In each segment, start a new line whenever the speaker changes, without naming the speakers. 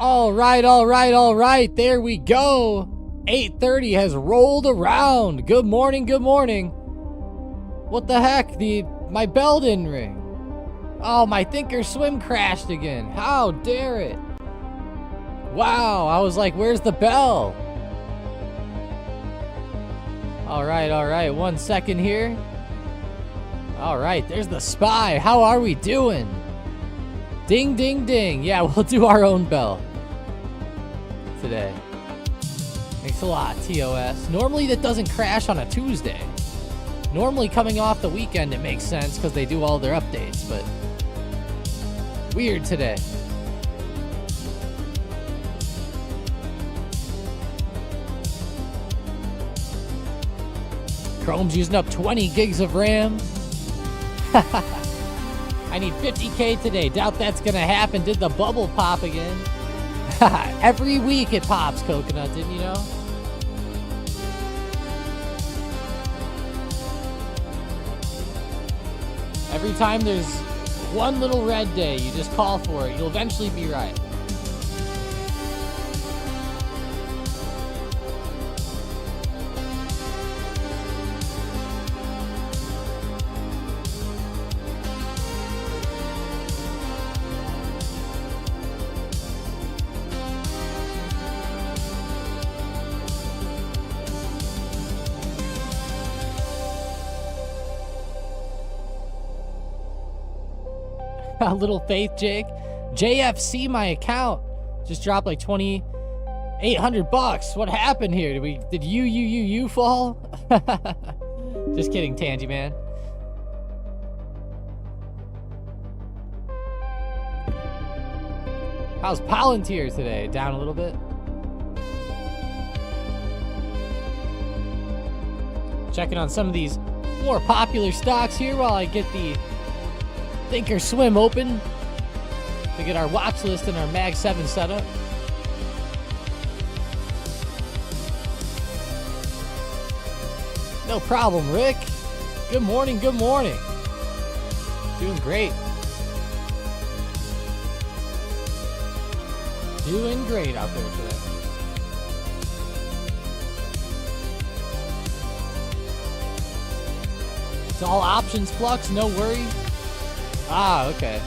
All right. There we go. 8:30 has rolled around. Good morning. What the heck? My bell didn't ring. Oh, my Thinkorswim crashed again. How dare it? Wow, I was like, where's the bell? All right. 1 second here. All right, there's the SPY. How are we doing? Ding, ding, ding. Yeah, we'll do our own bell today. Thanks a lot, TOS. Normally that doesn't crash on a Tuesday. Normally coming off the weekend it makes sense because they do all their updates, but weird today. Chrome's using up 20 gigs of RAM. I need 50K today. Doubt that's gonna happen. Did the bubble pop again? Every week it pops, Coconut, didn't you know? Every time there's one little red day, you just call for it. You'll eventually be right. A little faith, Jake. JFC, my account just dropped like $2,800. What happened here? Did you fall? Just kidding, Tangy man. How's Palantir today? Down a little bit. Checking on some of these more popular stocks here while I get the Thinkorswim open to get our watch list and our Mag 7 setup. No problem, Rick. Good morning. Doing great. Doing great out there today. It's all options flux, no worry. Ah, okay.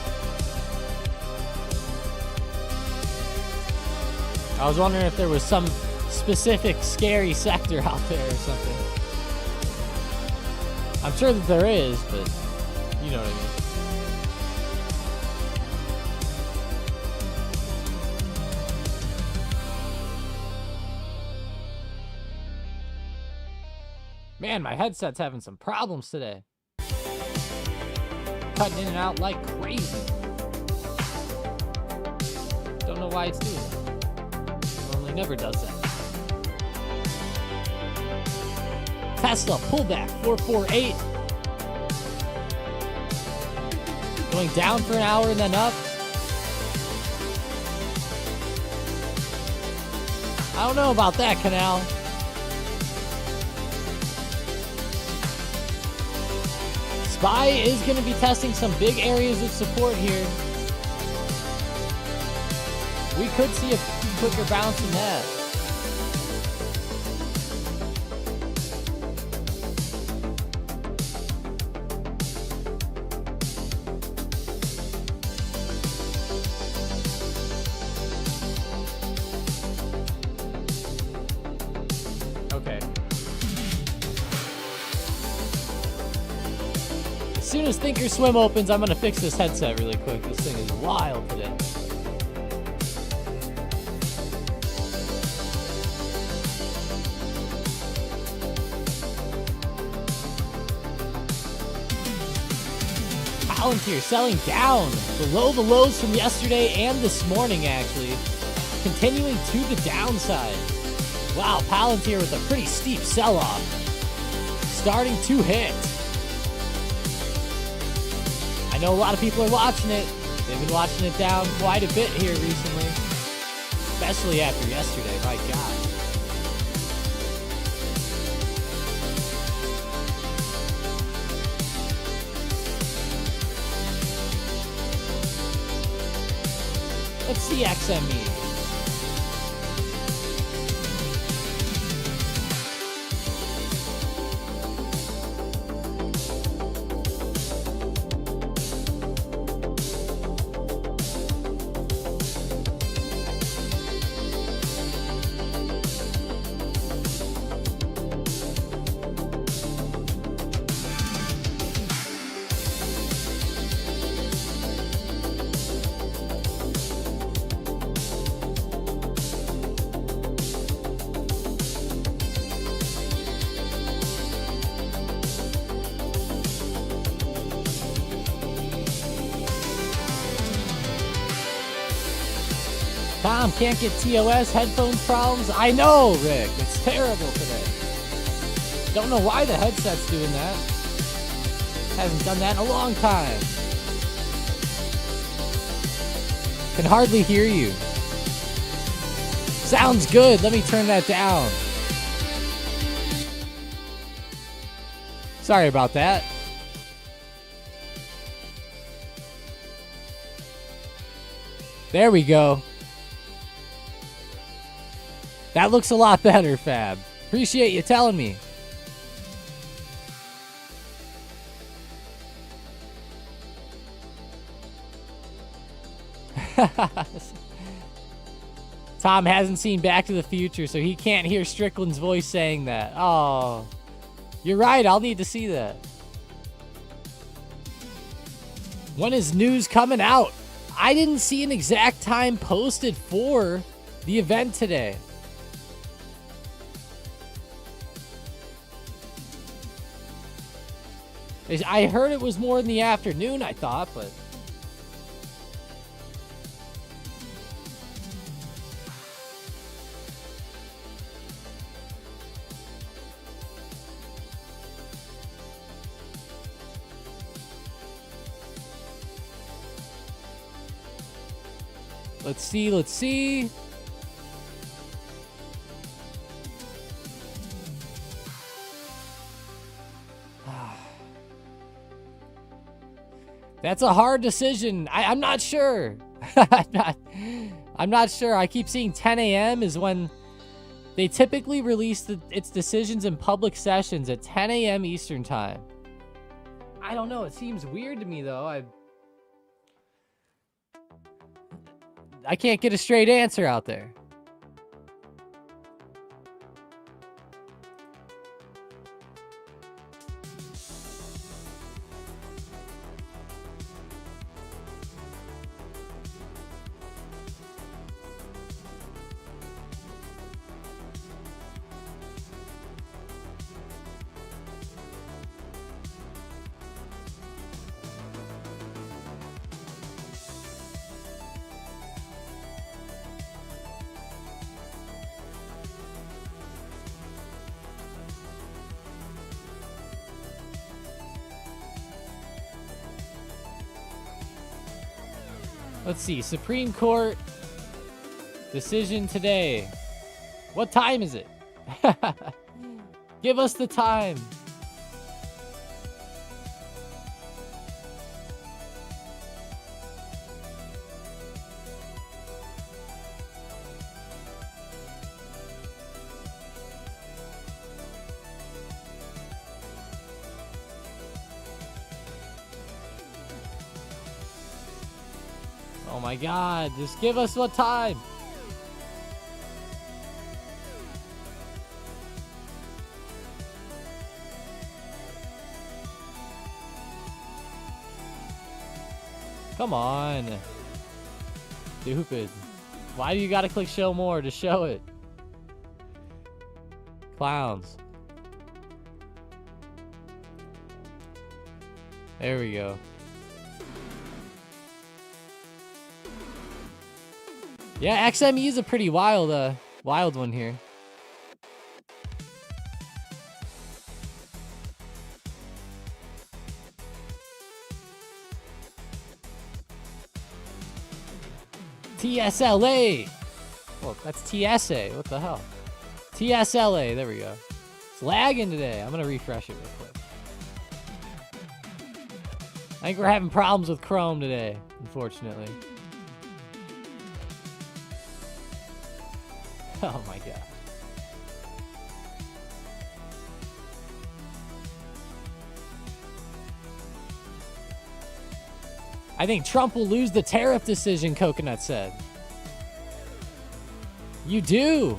I was wondering if there was some specific scary sector out there or something. I'm sure that there is, but you know what I mean. Man, my headset's having some problems today. Cutting in and out like crazy. Don't know why it's doing that. Normally never does that. Tesla pullback 448. Going down for an hour and then up. I don't know about that, Canal. SPY is going to be testing some big areas of support here. We could see a quicker bounce than that. As soon as Thinkorswim opens, I'm going to fix this headset really quick. This thing is wild today. Palantir selling down below the lows from yesterday and this morning, actually. Continuing to the downside. Wow, Palantir with a pretty steep sell-off. Starting to hit. I know a lot of people are watching it. They've been watching it down quite a bit here recently. Especially after yesterday, my God. Let's see XME. Tom can't get TOS headphones problems. I know, Rick. It's terrible today. Don't know why the headset's doing that. Hasn't done that in a long time. Can hardly hear you. Sounds good. Let me turn that down. Sorry about that. There we go. That looks a lot better, Fab. Appreciate you telling me. Tom hasn't seen Back to the Future, so he can't hear Strickland's voice saying that. Oh, you're right. I'll need to see that. When is news coming out? I didn't see an exact time posted for the event today. I heard it was more in the afternoon, I thought, but... Let's see. That's a hard decision. I'm not sure. I'm not sure. I keep seeing 10 a.m. is when they typically release its decisions in public sessions at 10 a.m. Eastern time. I don't know. It seems weird to me, though. I can't get a straight answer out there. Let's see. Supreme Court decision today. What time is it? Give us the time. Oh my God, just give us what time? Come on. Stupid. Why do you gotta click show more to show it? Clowns. There we go. Yeah, XME is a pretty wild one here. TSLA. Well, that's TSA. What the hell? TSLA. There we go. It's lagging today. I'm gonna refresh it real quick. I think we're having problems with Chrome today, unfortunately. Oh my God. I think Trump will lose the tariff decision, Coconut said. You do?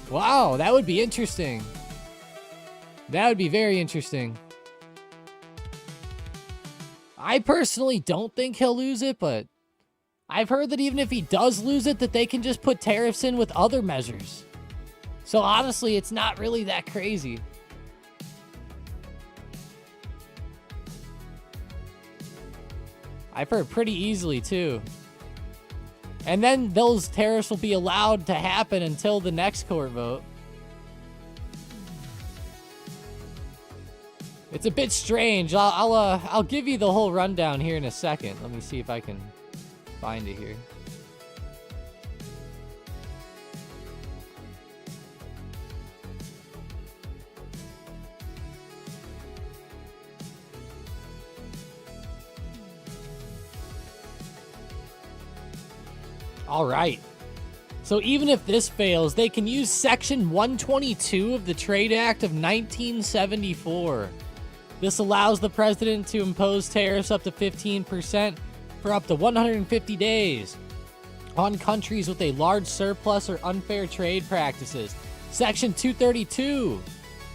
Wow, that would be interesting. That would be very interesting. I personally don't think he'll lose it, but I've heard that even if he does lose it, that they can just put tariffs in with other measures. So honestly, it's not really that crazy. I've heard pretty easily, too. And then those tariffs will be allowed to happen until the next court vote. It's a bit strange. I'll give you the whole rundown here in a second. Let me see if I can find it here. All right. So even if this fails, they can use Section 122 of the Trade Act of 1974. This allows the president to impose tariffs up to 15% for up to 150 days on countries with a large surplus or unfair trade practices. Section 232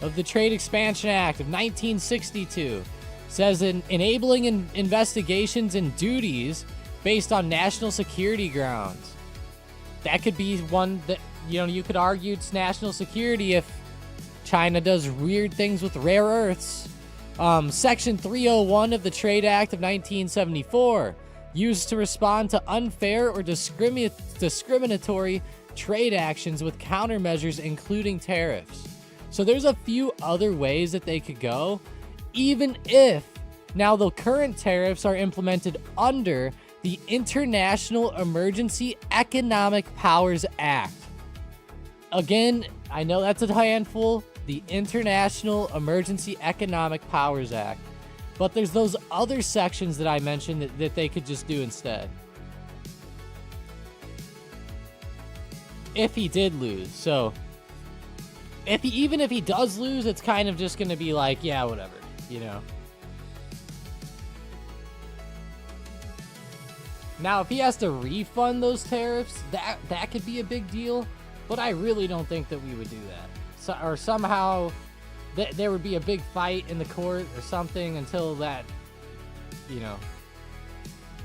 of the Trade Expansion Act of 1962 says enabling investigations and duties based on national security grounds. That could be one that, you could argue it's national security if China does weird things with rare earths. Section 301 of the Trade Act of 1974, used to respond to unfair or discriminatory trade actions with countermeasures, including tariffs. So there's a few other ways that they could go, even if now the current tariffs are implemented under the International Emergency Economic Powers Act. Again, I know that's a handful, the International Emergency Economic Powers Act. But there's those other sections that I mentioned that they could just do instead. If he did lose. So, even if he does lose, it's kind of just going to be like, yeah, whatever, Now, if he has to refund those tariffs, that could be a big deal. But I really don't think that we would do that. Or somehow there would be a big fight in the court or something until that,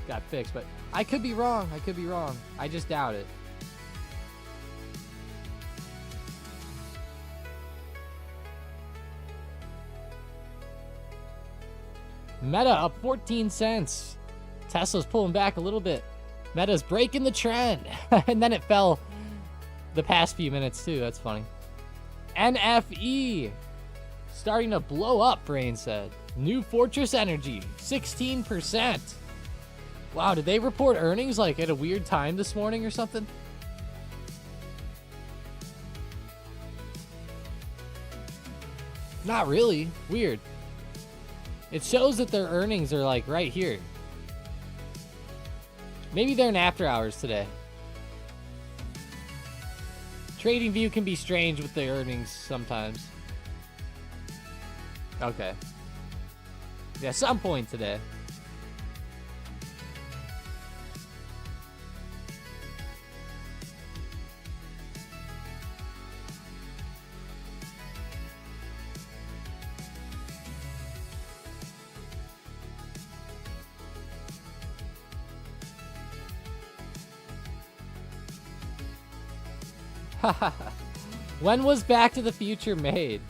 got fixed. But I could be wrong. I just doubt it. Meta up 14 cents. Tesla's pulling back a little bit. Meta's breaking the trend. And then it fell the past few minutes too. That's funny. NFE starting to blow up, Brain said. New Fortress Energy, 16%. Wow, did they report earnings like at a weird time this morning or something? Not really. Weird. It shows that their earnings are like right here. Maybe they're in after hours today. Trading View can be strange with the earnings sometimes. Okay. Yeah, some point today. When was Back to the Future made?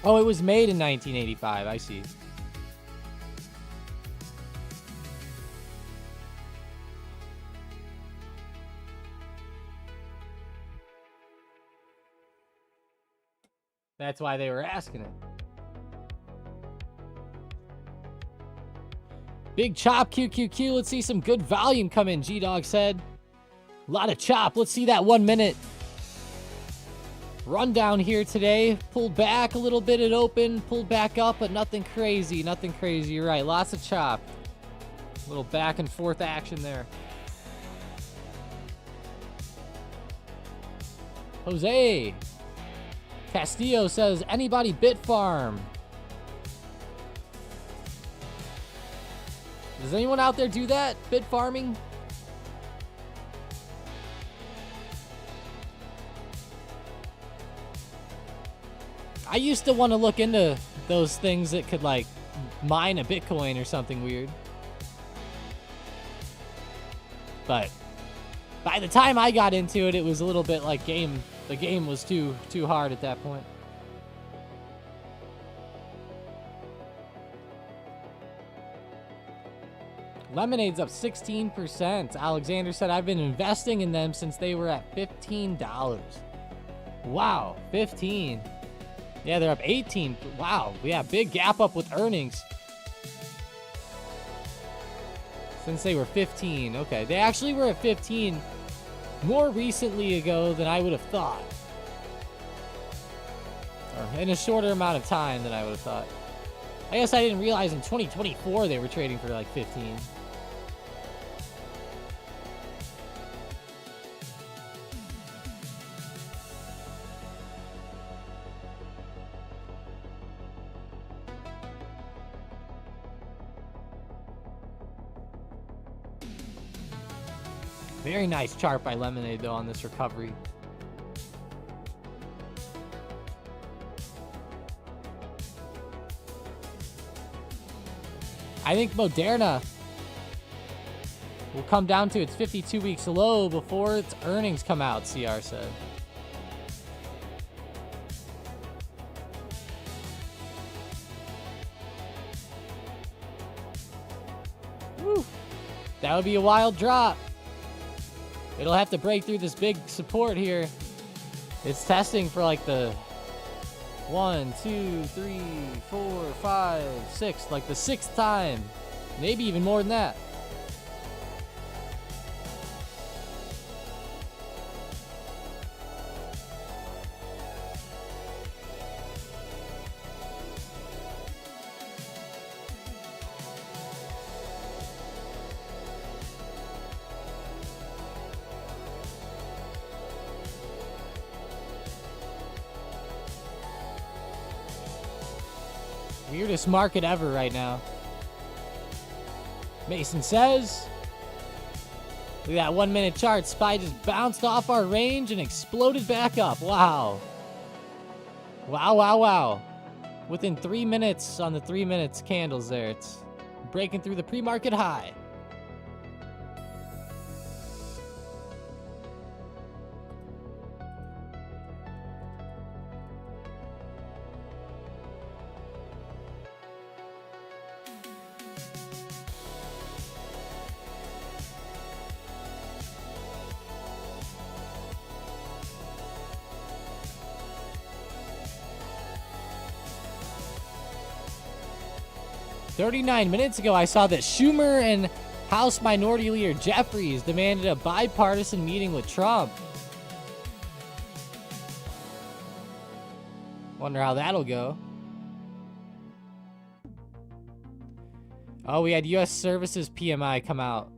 Oh, it was made in 1985. I see. That's why they were asking it. Big chop QQQ. Let's see some good volume come in, G-Dog said. A lot of chop. Let's see that 1 minute rundown here today. Pulled back a little bit at open, pulled back up, but nothing crazy. Nothing crazy. You're right. Lots of chop. A little back and forth action there. Jose Castillo says, anybody bit farm? Does anyone out there do that? Bit farming? I used to want to look into those things that could like mine a Bitcoin or something weird. But by the time I got into it, it was a little bit like the game was too hard at that point. Lemonade's up 16%. Alexander said, I've been investing in them since they were at $15. Wow, 15. Yeah, they're up 18. Wow, yeah, big gap up with earnings. Since they were 15. Okay, they actually were at 15 more recently ago than I would have thought. Or in a shorter amount of time than I would have thought. I guess I didn't realize in 2024 they were trading for like 15. Very nice chart by Lemonade, though, on this recovery. I think Moderna will come down to its 52 weeks low before its earnings come out, CR said. Woo. That would be a wild drop. It'll have to break through this big support here. It's testing for like the 1, 2, 3, 4, 5, 6, like the 6th time. Maybe even more than that. Weirdest market ever right now. Mason says, look at that 1 minute chart. SPY just bounced off our range and exploded back up. Wow. Wow, wow, wow. Within 3 minutes on the 3 minutes candles there, it's breaking through the pre-market high. "39 minutes ago, I saw that Schumer and House Minority Leader Jeffries demanded a bipartisan meeting with Trump. Wonder how that'll go." Oh, we had U.S. Services PMI come out.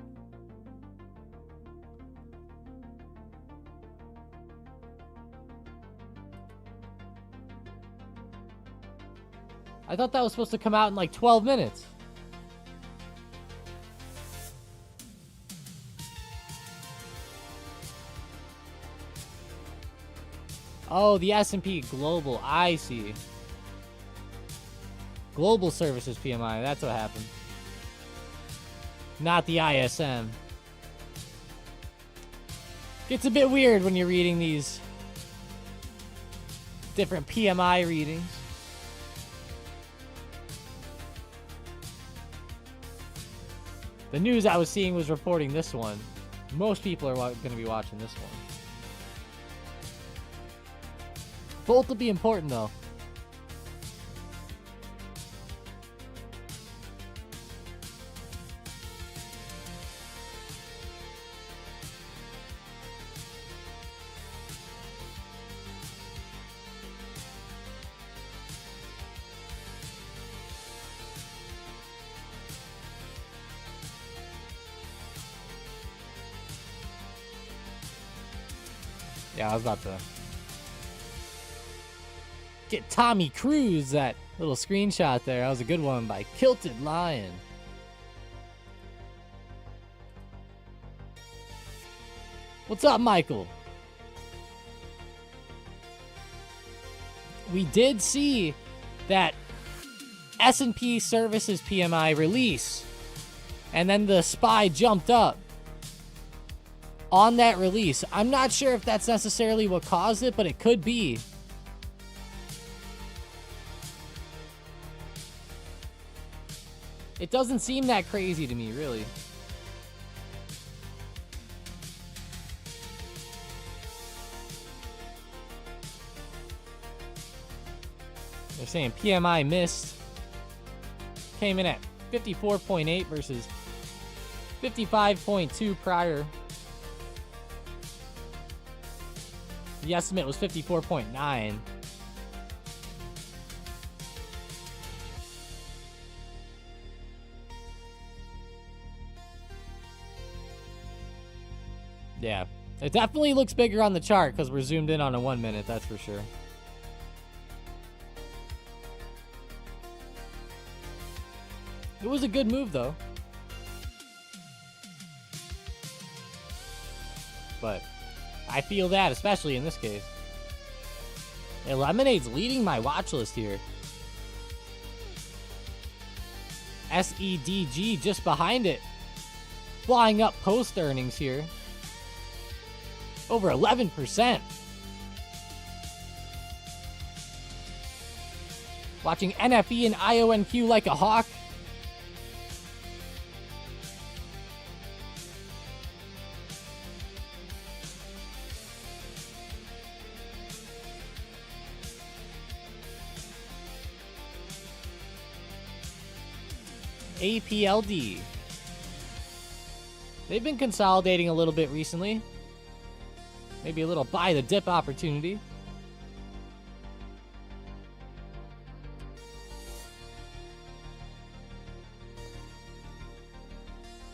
I thought that was supposed to come out in like 12 minutes. Oh, the S&P Global. I see. Global Services PMI. That's what happened. Not the ISM. It's a bit weird when you're reading these different PMI readings. The news I was seeing was reporting this one. Most people are going to be watching this one. Both will be important, though. Yeah, I was about to get Tommy Cruise that little screenshot there. That was a good one by Kilted Lion. What's up, Michael? We did see that S&P Services PMI release, and then the SPY jumped up on that release. I'm not sure if that's necessarily what caused it, but it could be. It doesn't seem that crazy to me, really. They're saying PMI missed. Came in at 54.8 versus 55.2 prior. The estimate was 54.9. Yeah, it definitely looks bigger on the chart because we're zoomed in on a 1 minute, that's for sure. It was a good move, though. But I feel that, especially in this case. Yeah, Lemonade's leading my watch list here. SEDG just behind it. Flying up post-earnings here. Over 11%. Watching NFE and IONQ like a hawk. APLD. They've been consolidating a little bit recently. Maybe a little buy the dip opportunity.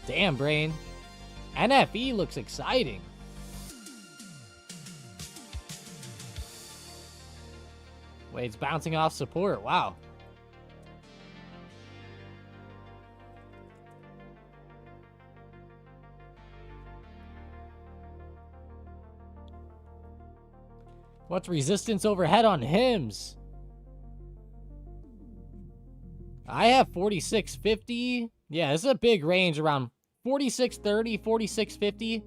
Damn, brain. NFE looks exciting. Wait, it's bouncing off support. Wow. What's resistance overhead on HIMS? I have 46.50. Yeah, this is a big range around 46.30, 46.50.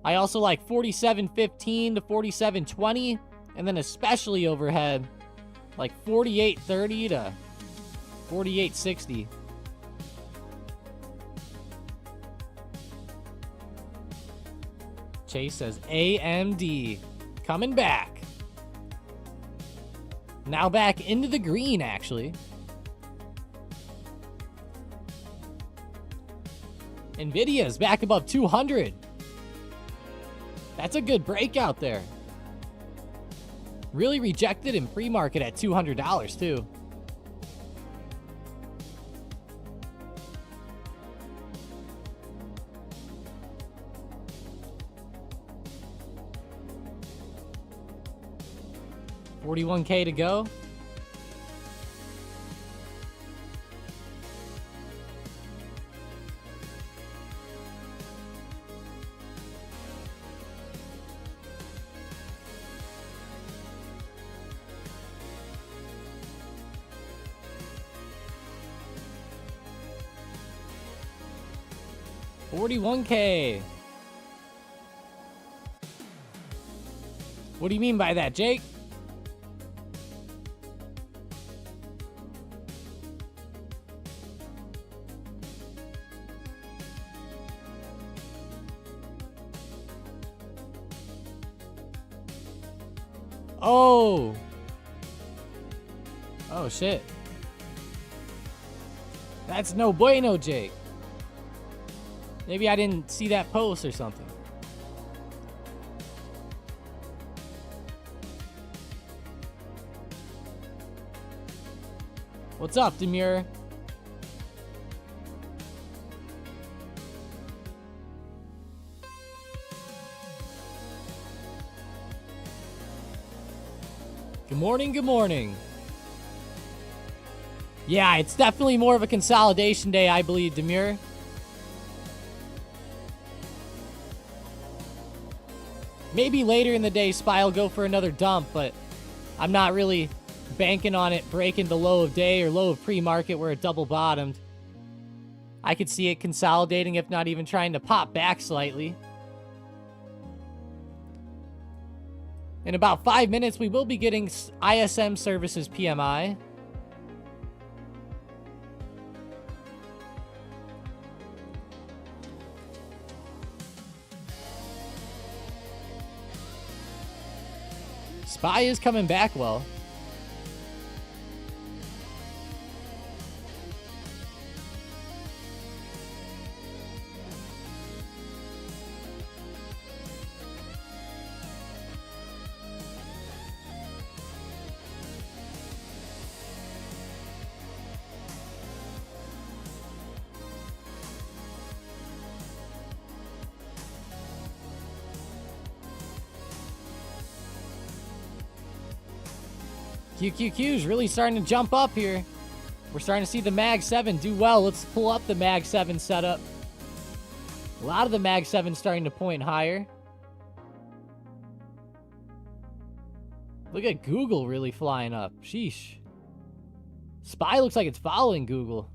I also like 47.15 to 47.20. And then especially overhead, like 48.30 to 48.60. Chase says AMD. Coming back. Now back into the green, actually. Nvidia's back above 200. That's a good breakout there. Really rejected in pre-market at $200, too. $41K to go. $41K. What do you mean by that, Jake? Oh. Oh, shit. That's no bueno, Jake. Maybe I didn't see that post or something. What's up, Demure? Good morning, good morning. Yeah, it's definitely more of a consolidation day, I believe, Demure. Maybe later in the day, SPY will go for another dump, but I'm not really banking on it breaking the low of day or low of pre-market where it double bottomed. I could see it consolidating, if not even trying to pop back slightly. In about 5 minutes, we will be getting ISM Services PMI. SPY is coming back well. QQQ is really starting to jump up here. We're starting to see the Mag 7 do well. Let's pull up the Mag 7 setup. A lot of the Mag 7 starting to point higher. Look at Google really flying up. Sheesh. SPY looks like it's following Google.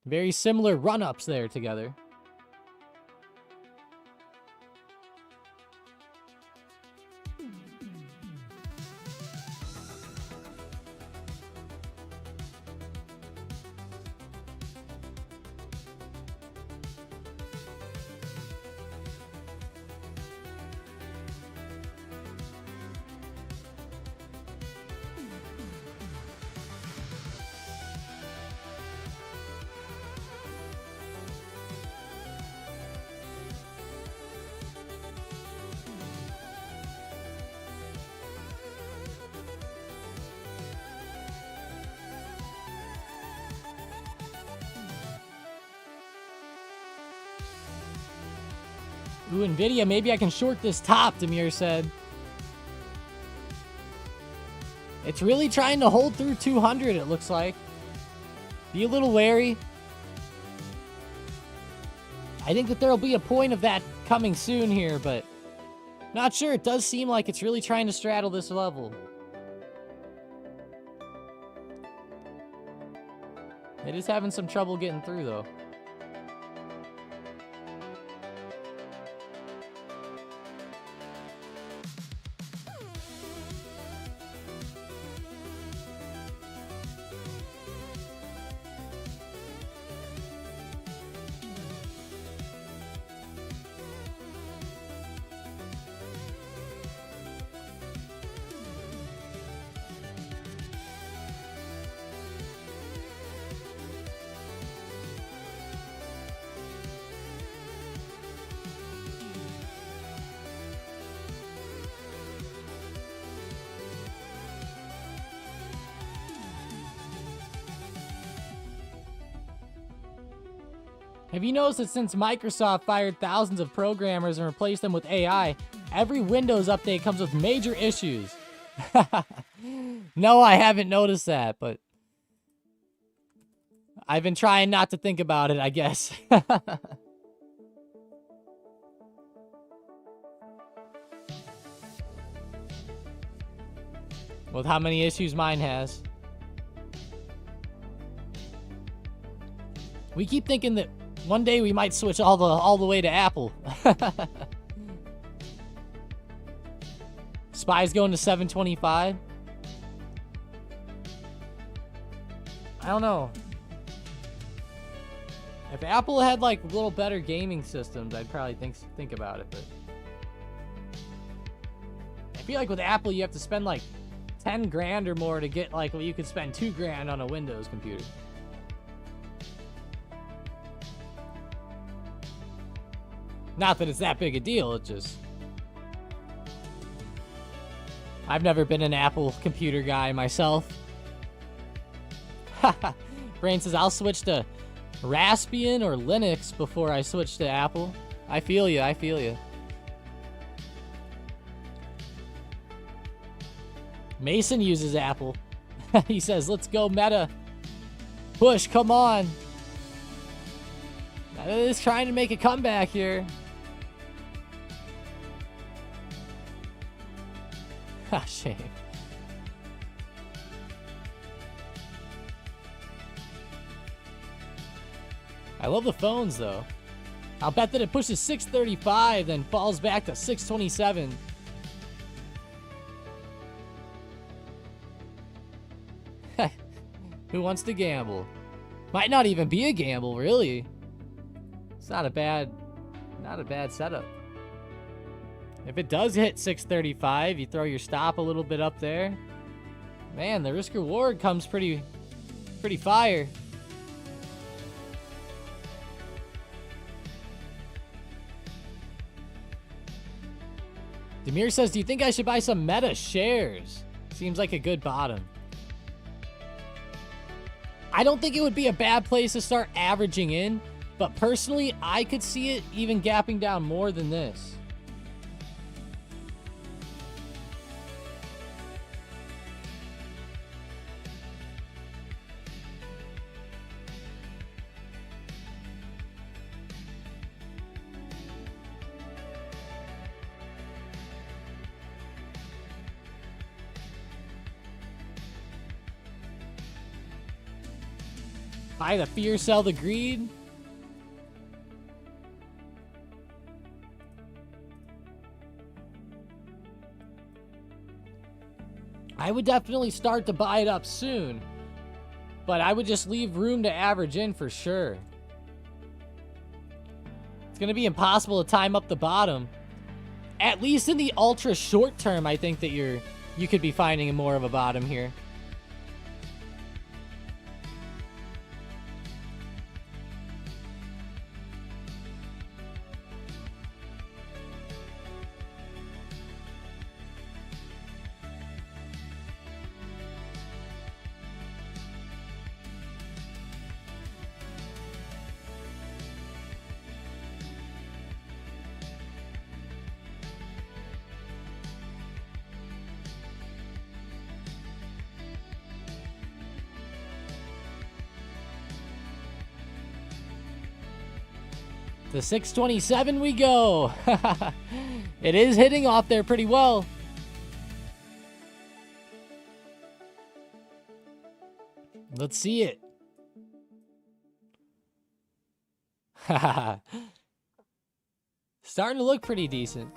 Very similar run-ups there together. Ooh, Nvidia, maybe I can short this top, Demir said. It's really trying to hold through 200, it looks like. Be a little wary. I think that there'll be a point of that coming soon here, but not sure. It does seem like it's really trying to straddle this level. It is having some trouble getting through, though. Have you noticed that since Microsoft fired thousands of programmers and replaced them with AI, every Windows update comes with major issues? No, I haven't noticed that, but I've been trying not to think about it, I guess. With how many issues mine has. We keep thinking that one day we might switch all the way to Apple. SPY's going to 725. I don't know. If Apple had like little better gaming systems, I'd probably think about it, but I feel like with Apple you have to spend like 10 grand or more to get like what you could spend 2 grand on a Windows computer. Not that it's that big a deal, it just... I've never been an Apple computer guy myself. Brain says, I'll switch to Raspbian or Linux before I switch to Apple. I feel you, I feel you. Mason uses Apple. He says, let's go Meta. Push, come on. Meta is trying to make a comeback here. Ah, shame. I love the phones, though. I'll bet that it pushes 635, then falls back to 627. Who wants to gamble? Might not even be a gamble, really. It's not a bad setup. If it does hit 635, you throw your stop a little bit up there. Man, the risk reward comes pretty fire. Demir says, do you think I should buy some Meta shares? Seems like a good bottom. I don't think it would be a bad place to start averaging in, but personally, I could see it even gapping down more than this. Buy the fear, sell the greed. I would definitely start to buy it up soon, but I would just leave room to average in for sure. It's going to be impossible to time up the bottom. At least in the ultra short term, I think that you could be finding more of a bottom here. To 627 we go. It is hitting off there pretty well. Let's see it. Starting to look pretty decent.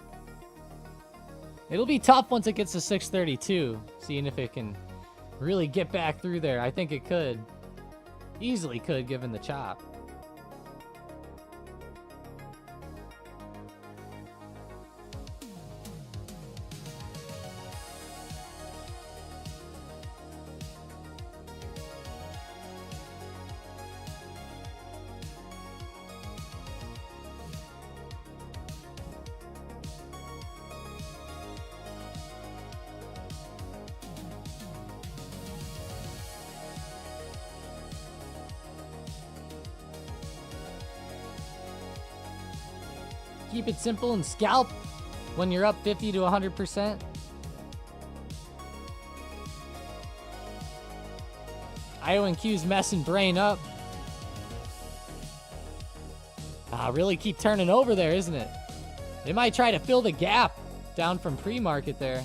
It'll be tough once it gets to 632. Seeing if it can really get back through there. I think it could. Easily could, given the chop. Keep it simple and scalp when you're up 50 to 100%. IONQ's messing brain up. Really keep turning over there, isn't it? They might try to fill the gap down from pre-market there.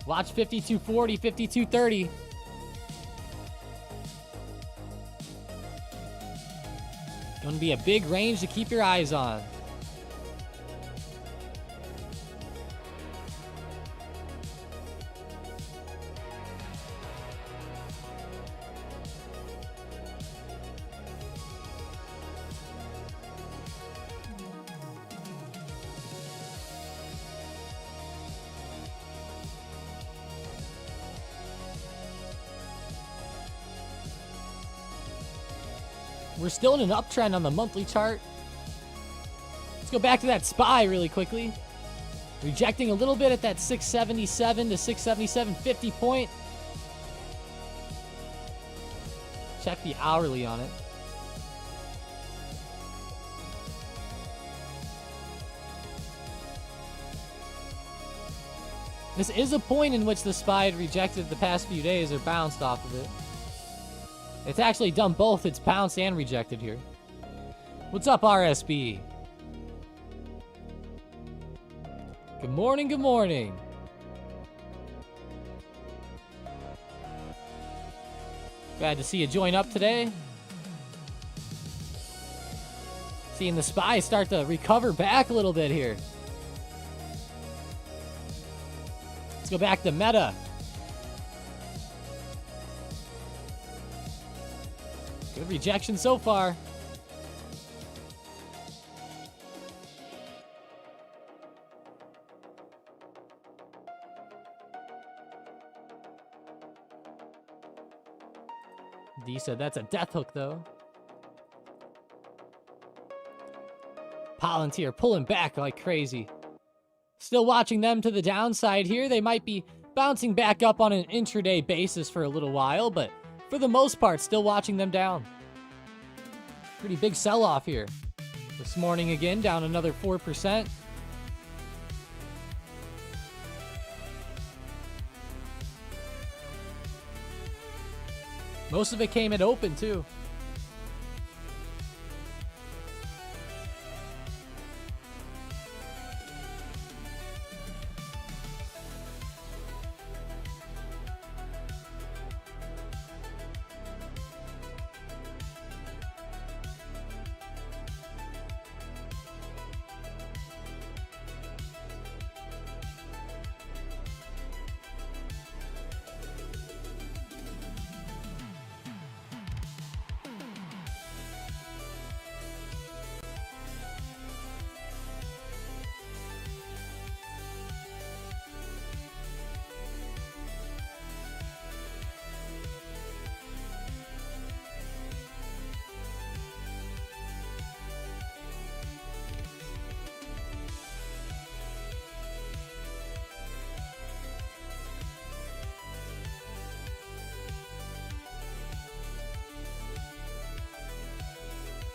Watch 5240, 5230. Going to be a big range to keep your eyes on. We're still in an uptrend on the monthly chart. Let's go back to that SPY really quickly. Rejecting a little bit at that 677 to 677.50 point. Check the hourly on it. This is a point in which the SPY had rejected the past few days or bounced off of it. It's actually done both. It's bounced and rejected here. What's up, RSB? Good morning, good morning. Glad to see you join up today. Seeing the SPY start to recover back a little bit here. Let's go back to Meta. Good rejection so far. D said that's a death hook, though. Palantir pulling back like crazy. Still watching them to the downside here. They might be bouncing back up on an intraday basis for a little while, but for the most part, still watching them down. Pretty big sell-off here. This morning again, down another 4%. Most of it came at open, too.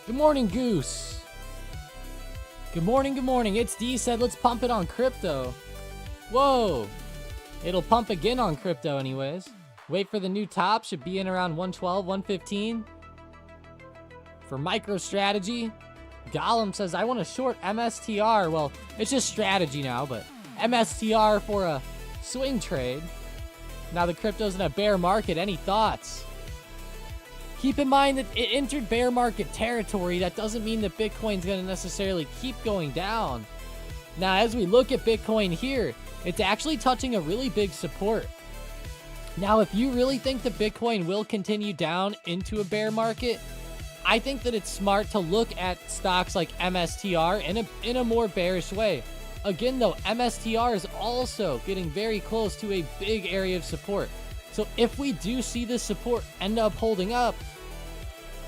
Good morning, Goose. Good morning, good morning. It's D said, let's pump it on crypto. Whoa. It'll pump again on crypto anyways. Wait for the new top. Should be in around 112, 115. For MicroStrategy, Gollum says, I want to short MSTR. Well, it's just strategy now, but MSTR for a swing trade. Now the crypto's in a bear market. Any thoughts? Keep in mind that it entered bear market territory. That doesn't mean that Bitcoin's going to necessarily keep going down. Now, as we look at Bitcoin here, it's actually touching a really big support. Now, if you really think that Bitcoin will continue down into a bear market, I think that it's smart to look at stocks like MSTR in a more bearish way. Again, though, MSTR is also getting very close to a big area of support. So if we do see this support end up holding up,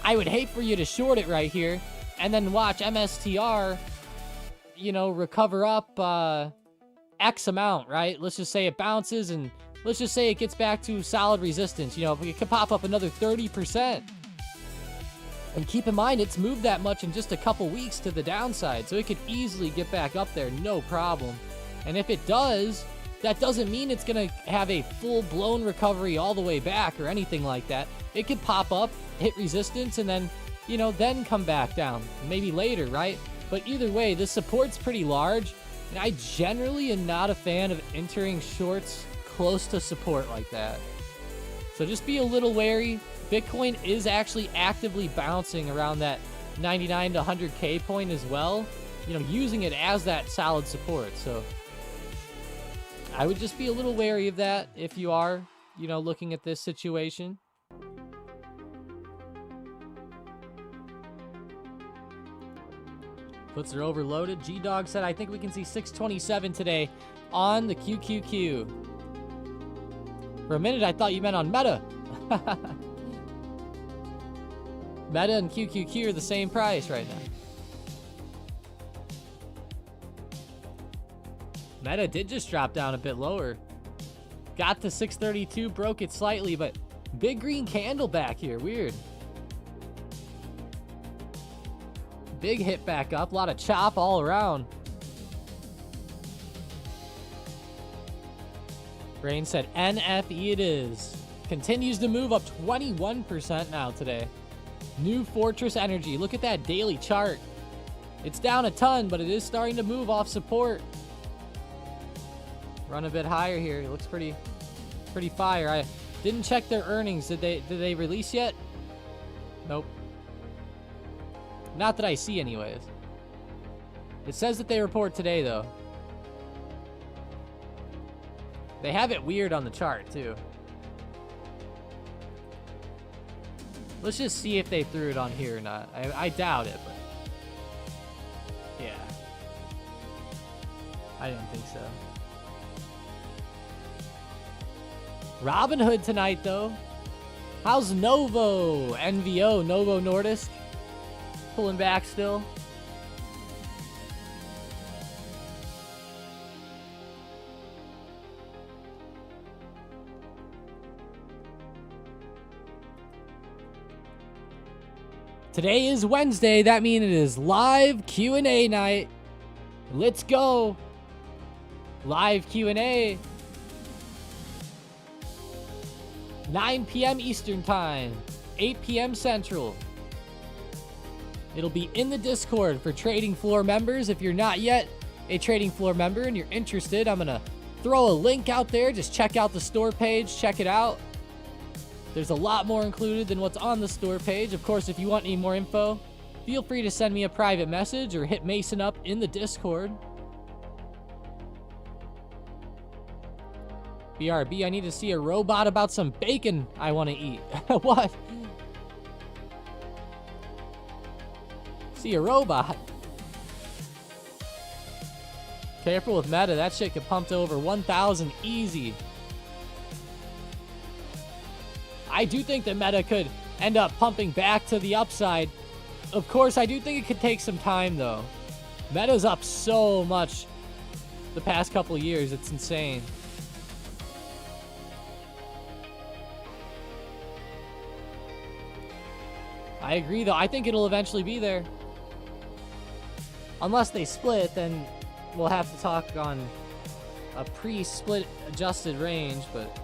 I would hate for you to short it right here and then watch MSTR, you know, recover up X amount, right? Let's just say it bounces and let's just say it gets back to solid resistance. You know, it could pop up another 30%. And keep in mind, it's moved that much in just a couple weeks to the downside, so it could easily get back up there, no problem. And if it does, that doesn't mean it's going to have a full-blown recovery all the way back or anything like that. It could pop up, hit resistance, and then, you know, then come back down. Maybe later, right? But either way, the support's pretty large, and I generally am not a fan of entering shorts close to support like that. So just be a little wary. Bitcoin is actually actively bouncing around that 99 to 100K point as well, you know, using it as that solid support. So I would just be a little wary of that if you are, you know, looking at this situation. Puts are overloaded. G-Dog said, I think we can see 627 today on the QQQ. For a minute, I thought you meant on Meta. Meta and QQQ are the same price right now. Meta did just drop down a bit lower. Got to 632, broke it slightly, but big green candle back here. Weird. Big hit back up. A lot of chop all around. Brain said NFE it is. Continues to move up 21% now today. New Fortress Energy. Look at that daily chart. It's down a ton, but it is starting to move off support. Run a bit higher here. It looks pretty fire. I didn't check their earnings. Did they release yet? Nope. Not that I see anyways. It says that they report today though. They have it weird on the chart too. Let's just see if they threw it on here or not. I doubt it, but yeah. I didn't think so. Robinhood tonight, though. How's Novo? NVO, Novo Nordisk. Pulling back still. Today is Wednesday. That means it is live Q&A night. Let's go. Live Q&A. 9 p.m. Eastern Time. 8 p.m. Central. It'll be in the Discord for Trading Floor members. If you're not yet a Trading Floor member and you're interested, I'm going to throw a link out there. Just check out the store page. Check it out. There's a lot more included than what's on the store page. Of course, if you want any more info, feel free to send me a private message or hit Mason up in the Discord. BRB, I need to see a robot about some bacon I want to eat. What? See a robot. Careful with Meta. That shit could pump to over 1,000 easy. I do think that Meta could end up pumping back to the upside. Of course, I do think it could take some time, though. Meta's up so much the past couple of years. It's insane. I agree, though. I think it'll eventually be there. Unless they split, then we'll have to talk on a pre-split adjusted range, but...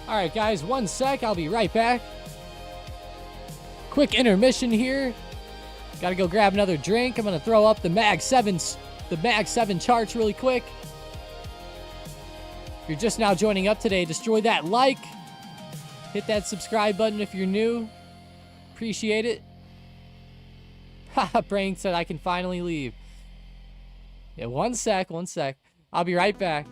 All right, guys, 1 sec. I'll be right back. Quick intermission here. Got to go grab another drink. I'm going to throw up the Mag 7 charts really quick. If you're just now joining up today, destroy that like. Hit that subscribe button if you're new. Appreciate it. Haha, Brain said I can finally leave. Yeah, 1 sec. I'll be right back.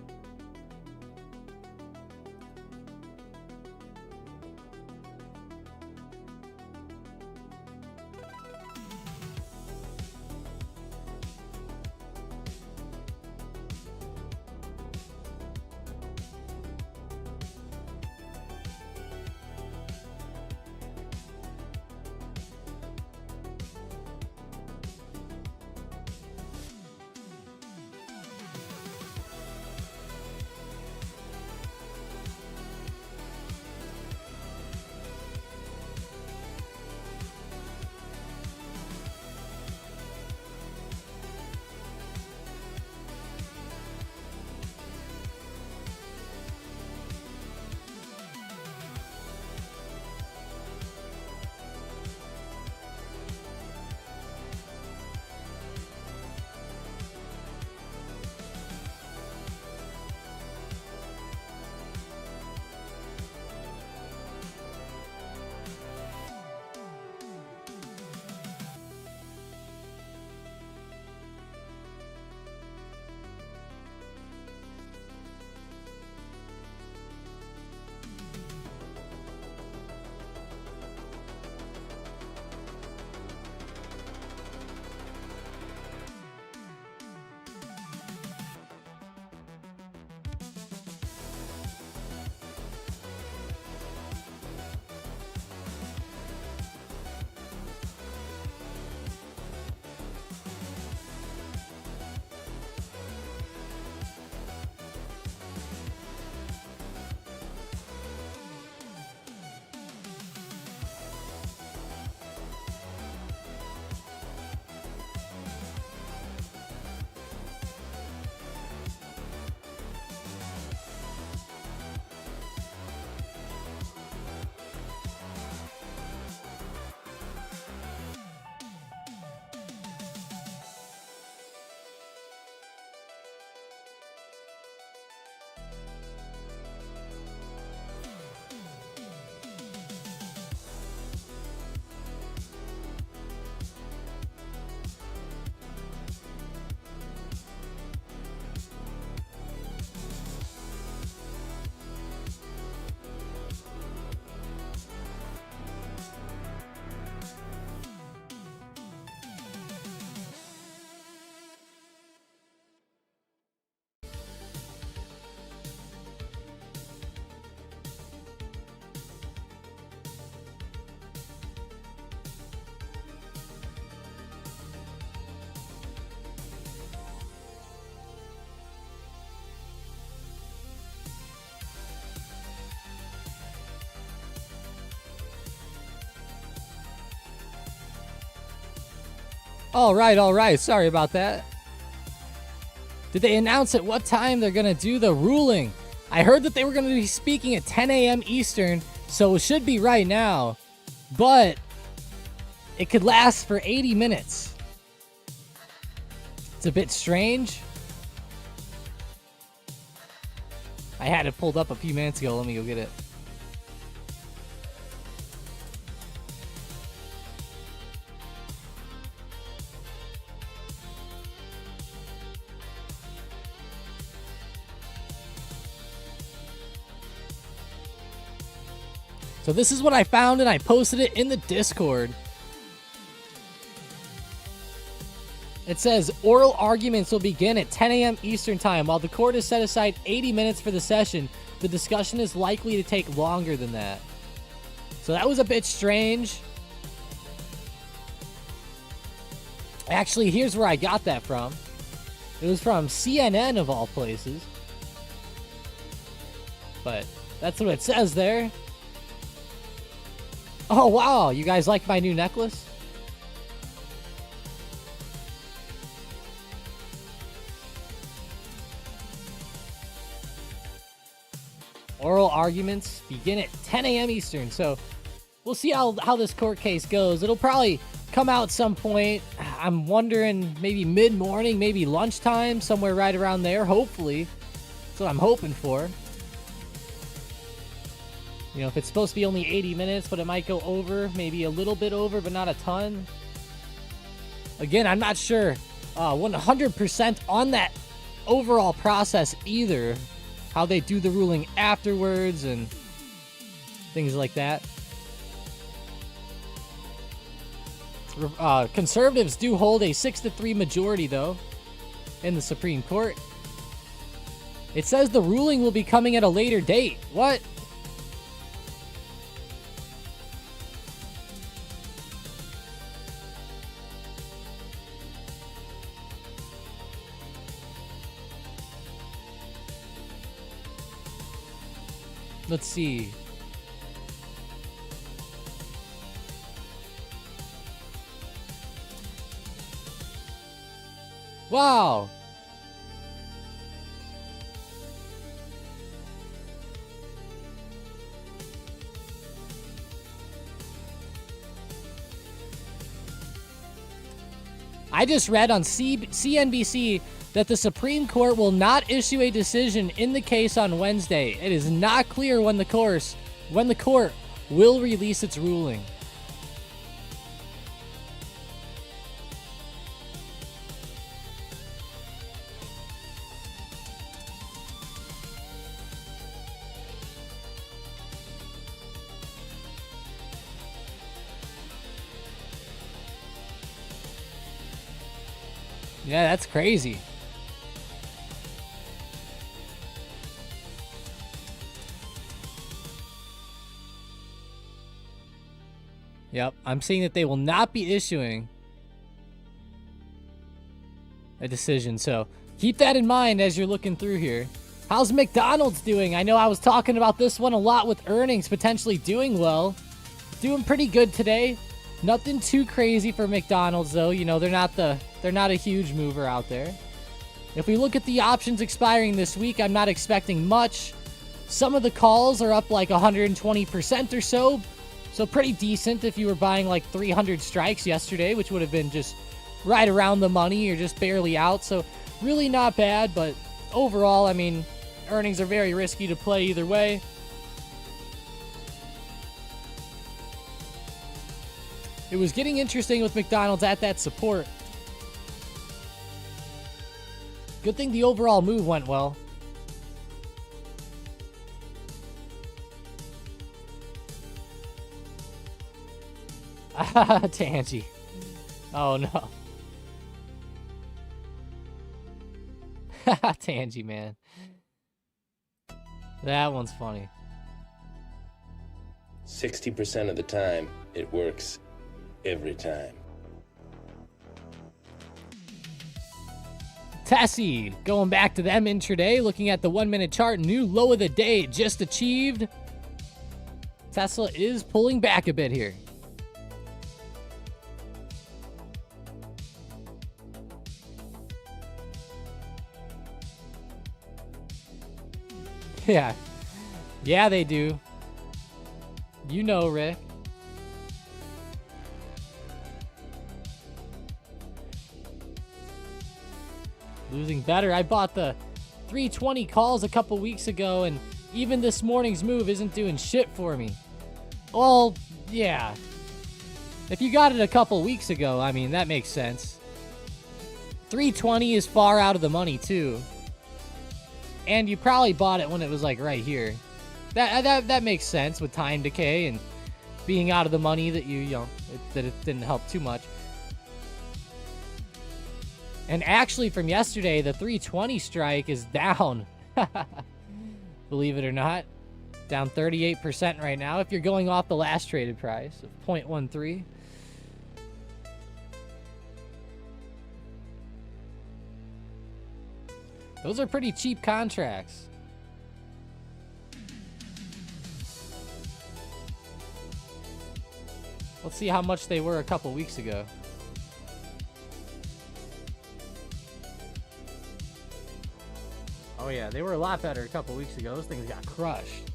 All right. Sorry about that. Did they announce at what time they're going to do the ruling? I heard that they were going to be speaking at 10 a.m. Eastern, so it should be right now. But it could last for 80 minutes. It's a bit strange. I had it pulled up a few minutes ago. Let me go get it. So this is what I found, and I posted it in the Discord. It says oral arguments will begin at 10 a.m. Eastern Time. While the court has set aside 80 minutes for the session, the discussion is likely to take longer than that. So that was a bit strange. Actually, here's where I got that from. It was from CNN of all places. But that's what it says there. Oh, wow. You guys like my new necklace? Oral arguments begin at 10 a.m. Eastern. So we'll see how this court case goes. It'll probably come out some point. I'm wondering maybe mid-morning, maybe lunchtime, somewhere right around there, hopefully. That's what I'm hoping for. You know, if it's supposed to be only 80 minutes, but it might go over, maybe a little bit over, but not a ton. Again, I'm not sure 100% on that overall process either. How they do the ruling afterwards and things like that. Conservatives do hold a 6-3 majority, though, in the Supreme Court. It says the ruling will be coming at a later date. What? Let's see. Wow. I just read on CNBC that the Supreme Court will not issue a decision in the case on Wednesday. It is not clear when the court will release its ruling. Yeah, that's crazy. Yep, I'm seeing that they will not be issuing a decision, so keep that in mind as you're looking through here. How's McDonald's doing? I know I was talking about this one a lot with earnings potentially doing well. Doing pretty good today. Nothing too crazy for McDonald's though. You know, they're not a huge mover out there. If we look at the options expiring this week, I'm not expecting much. Some of the calls are up like 120% or so. So pretty decent if you were buying like 300 strikes yesterday, which would have been just right around the money or just barely out. So really not bad, but overall, I mean, earnings are very risky to play either way. It was getting interesting with McDonald's at that support. Good thing the overall move went well. Tangy. Oh no. Tangy, man. That one's funny.
60% of the time, it works every time.
Tessie, going back to them intraday, looking at the 1-minute chart, new low of the day just achieved. Tesla is pulling back a bit here. Yeah. Yeah, they do. You know, Rick. Losing better. I bought the 320 calls a couple weeks ago, and even this morning's move isn't doing shit for me. Well, yeah. If you got it a couple weeks ago, I mean, that makes sense. 320 is far out of the money, too. And you probably bought it when it was, like, right here. That makes sense with time decay and being out of the money that you know, that it didn't help too much. And actually, from yesterday, the 320 strike is down. Believe it or not. Down 38% right now if you're going off the last traded price of 0.13. Those are pretty cheap contracts. Let's see how much they were a couple weeks ago. Oh yeah, they were a lot better a couple weeks ago. Those things got crushed.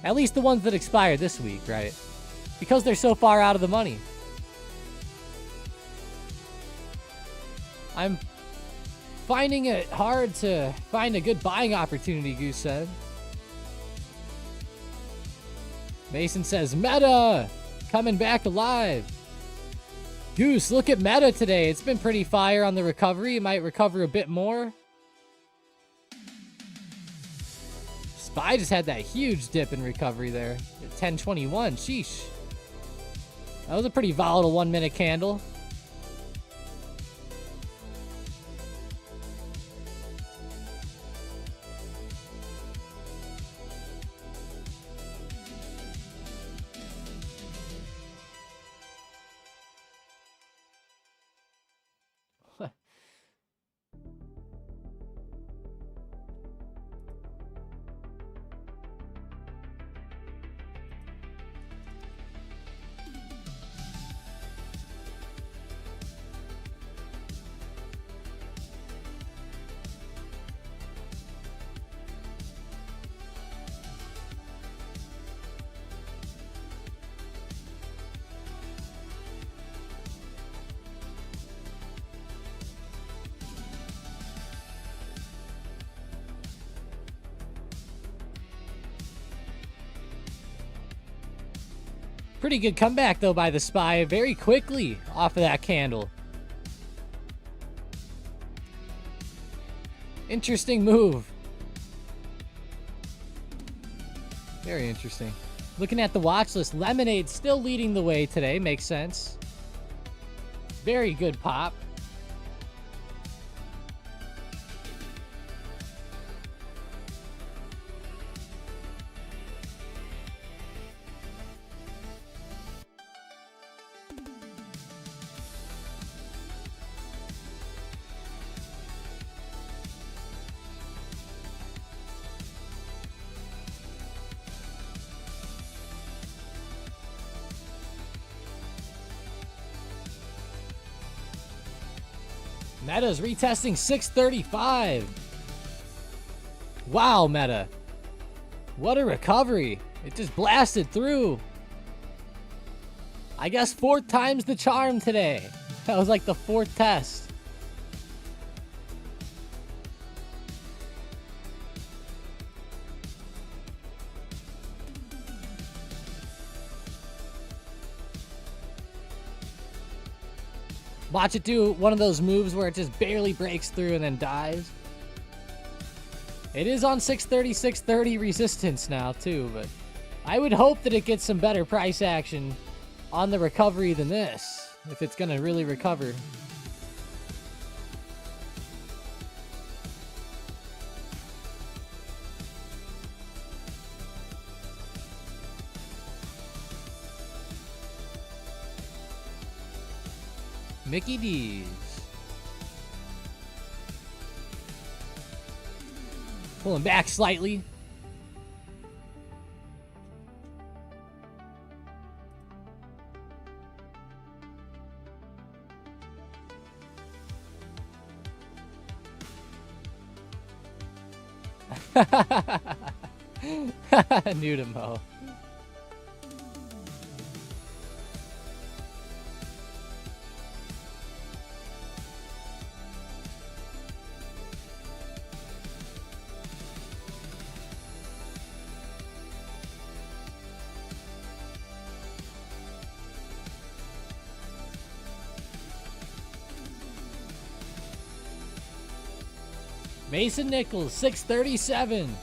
At least the ones that expired this week, right? Because they're so far out of the money. I'm finding it hard to find a good buying opportunity, Goose said. Mason says, Meta! Coming back alive. Goose, look at Meta today. It's been pretty fire on the recovery. It might recover a bit more. SPY just had that huge dip in recovery there at 1021. Sheesh. That was a pretty volatile 1 minute candle. Pretty good comeback, though, by the SPY very quickly off of that candle. Interesting move. Very interesting. Looking at the watch list, Lemonade still leading the way today. Makes sense. Very good pop. Meta's retesting 635. Wow, Meta. What a recovery. It just blasted through. I guess 4th time's the charm today. That was like the 4th test. Watch it do one of those moves where it just barely breaks through and then dies. It is on 630, 630 resistance now too, but I would hope that it gets some better price action on the recovery than this, if it's going to really recover. Mickey D's. Pulling back slightly. New to Mo. Mason Nichols, 637.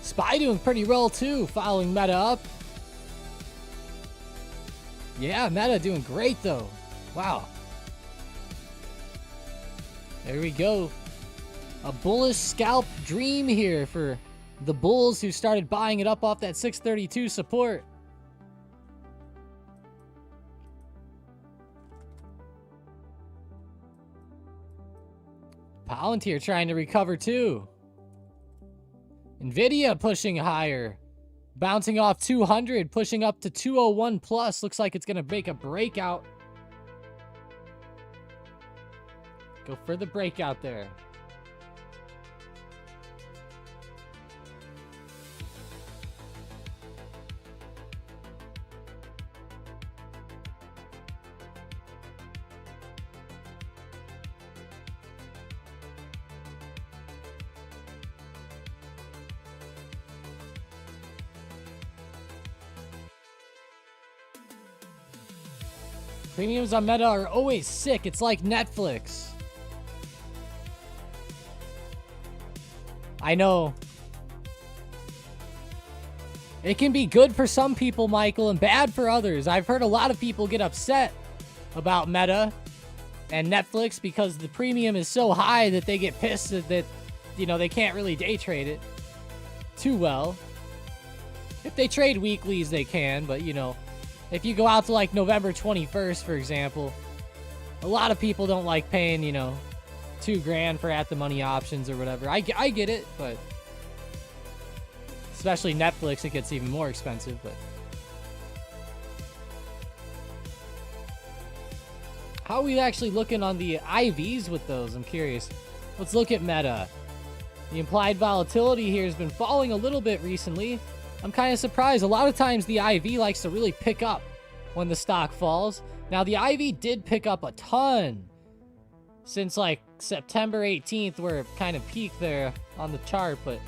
SPY doing pretty well too, following Meta up. Yeah, Meta doing great though. Wow. There we go. A bullish scalp dream here for the bulls who started buying it up off that 632 support. Palantir trying to recover too. Nvidia pushing higher. Bouncing off 200, pushing up to 201 plus. Looks like it's going to make a breakout. Go for the breakout there. Premiums on Meta are always sick. It's like Netflix. I know. It can be good for some people, Michael, and bad for others. I've heard a lot of people get upset about Meta and Netflix because the premium is so high that they get pissed that, you know, they can't really day trade it too well. If they trade weeklies, they can, but, you know, if you go out to like November 21st, for example, a lot of people don't like paying, you know, $2,000 for at the money options or whatever. I get it, but especially Netflix, it gets even more expensive. But how are we actually looking on the IVs with those? I'm curious. Let's look at Meta. The implied volatility here has been falling a little bit recently. I'm kind of surprised. A lot of times the IV likes to really pick up when the stock falls. Now, the IV did pick up a ton since like September 18th, where it kind of peaked there on the chart, but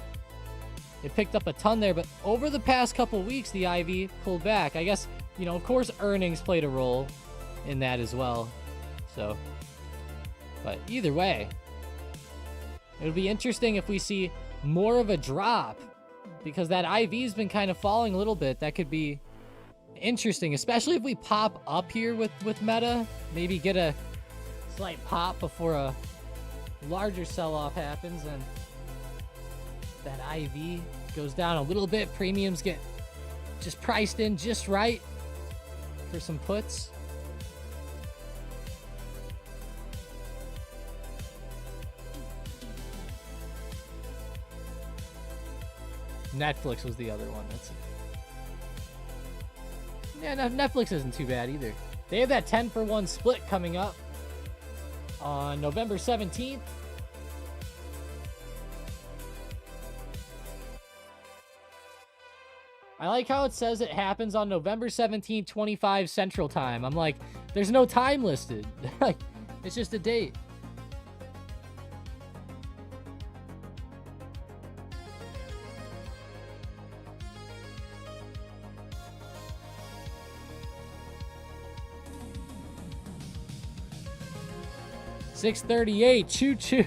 it picked up a ton there. But over the past couple weeks, the IV pulled back. I guess, you know, of course, earnings played a role in that as well. So, but either way, it'll be interesting if we see more of a drop, because that IV's been kind of falling a little bit. That could be interesting, especially if we pop up here with Meta. Maybe get a slight pop before a larger sell-off happens and that IV goes down a little bit. Premiums get just priced in just right for some puts. Netflix was the other one. That's it. Yeah, no, Netflix isn't too bad either. They have that 10-for-1 split coming up on November 17th. I like how it says it happens on November 17th, 25 Central Time. I'm like, there's no time listed. It's just a date. $638, choo-choo.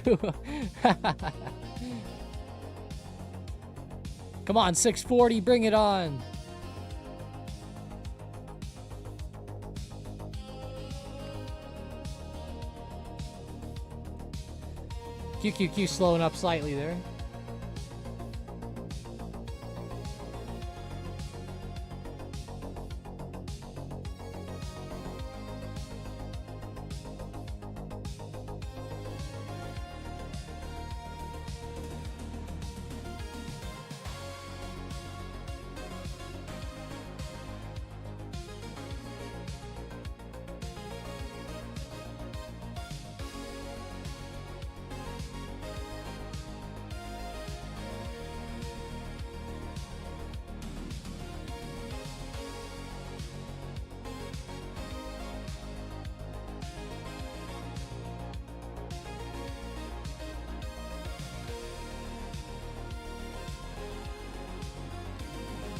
Come on, 640, bring it on. QQQ slowing up slightly there.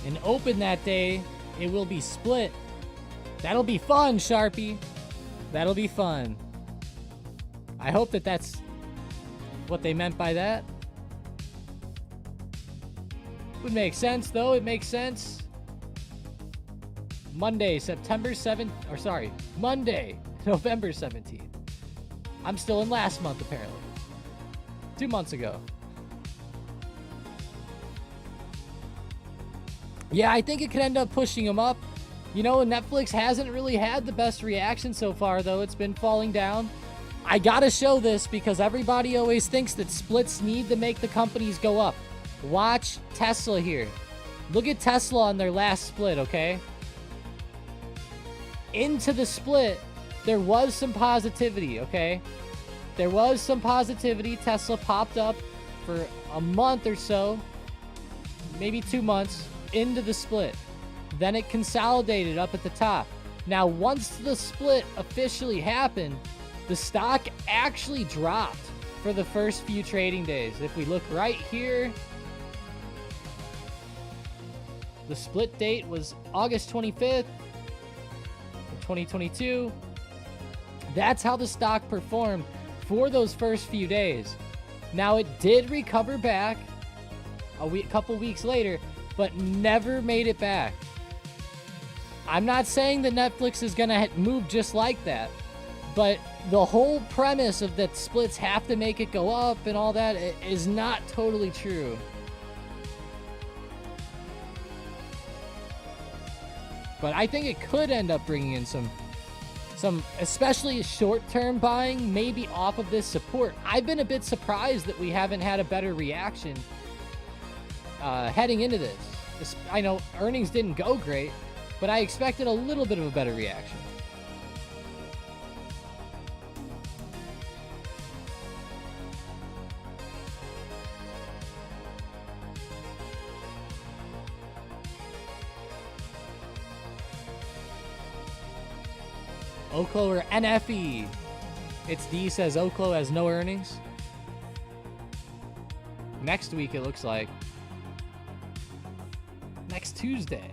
And open that day, it will be split. That'll be fun, Sharpie. That'll be fun. I hope that that's what they meant by that. Would make sense, though. It makes sense. Monday, September 7th, or sorry, Monday, November 17th. I'm still in last month, apparently. 2 months ago. Yeah, I think it could end up pushing them up. You know, Netflix hasn't really had the best reaction so far, though. It's been falling down. I gotta show this because everybody always thinks that splits need to make the companies go up. Watch Tesla here. Look at Tesla on their last split, okay? Into the split, there was some positivity, okay? There was some positivity. Tesla popped up for a month or so, maybe 2 months into the split. Then it consolidated up at the top. Now, once the split officially happened, the stock actually dropped for the first few trading days. If we look right here, the split date was August 25th, 2022. That's how the stock performed for those first few days. Now, it did recover back a couple weeks later, but never made it back. I'm not saying that Netflix is going to move just like that, but the whole premise of that splits have to make it go up and all that is not totally true. But I think it could end up bringing in some especially short-term buying, maybe off of this support. I've been a bit surprised that we haven't had a better reaction heading into this. I know earnings didn't go great, but I expected a little bit of a better reaction. Oklo or NFE? It's D says Oklo has no earnings. Next week, it looks like. Next Tuesday.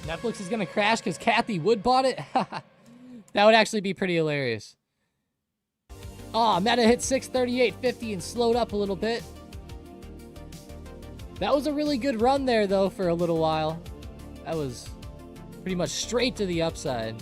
Netflix is going to crash because Kathy Wood bought it? That would actually be pretty hilarious. Oh, Meta hit 638.50 and slowed up a little bit. That was a really good run there, though, for a little while. That was pretty much straight to the upside.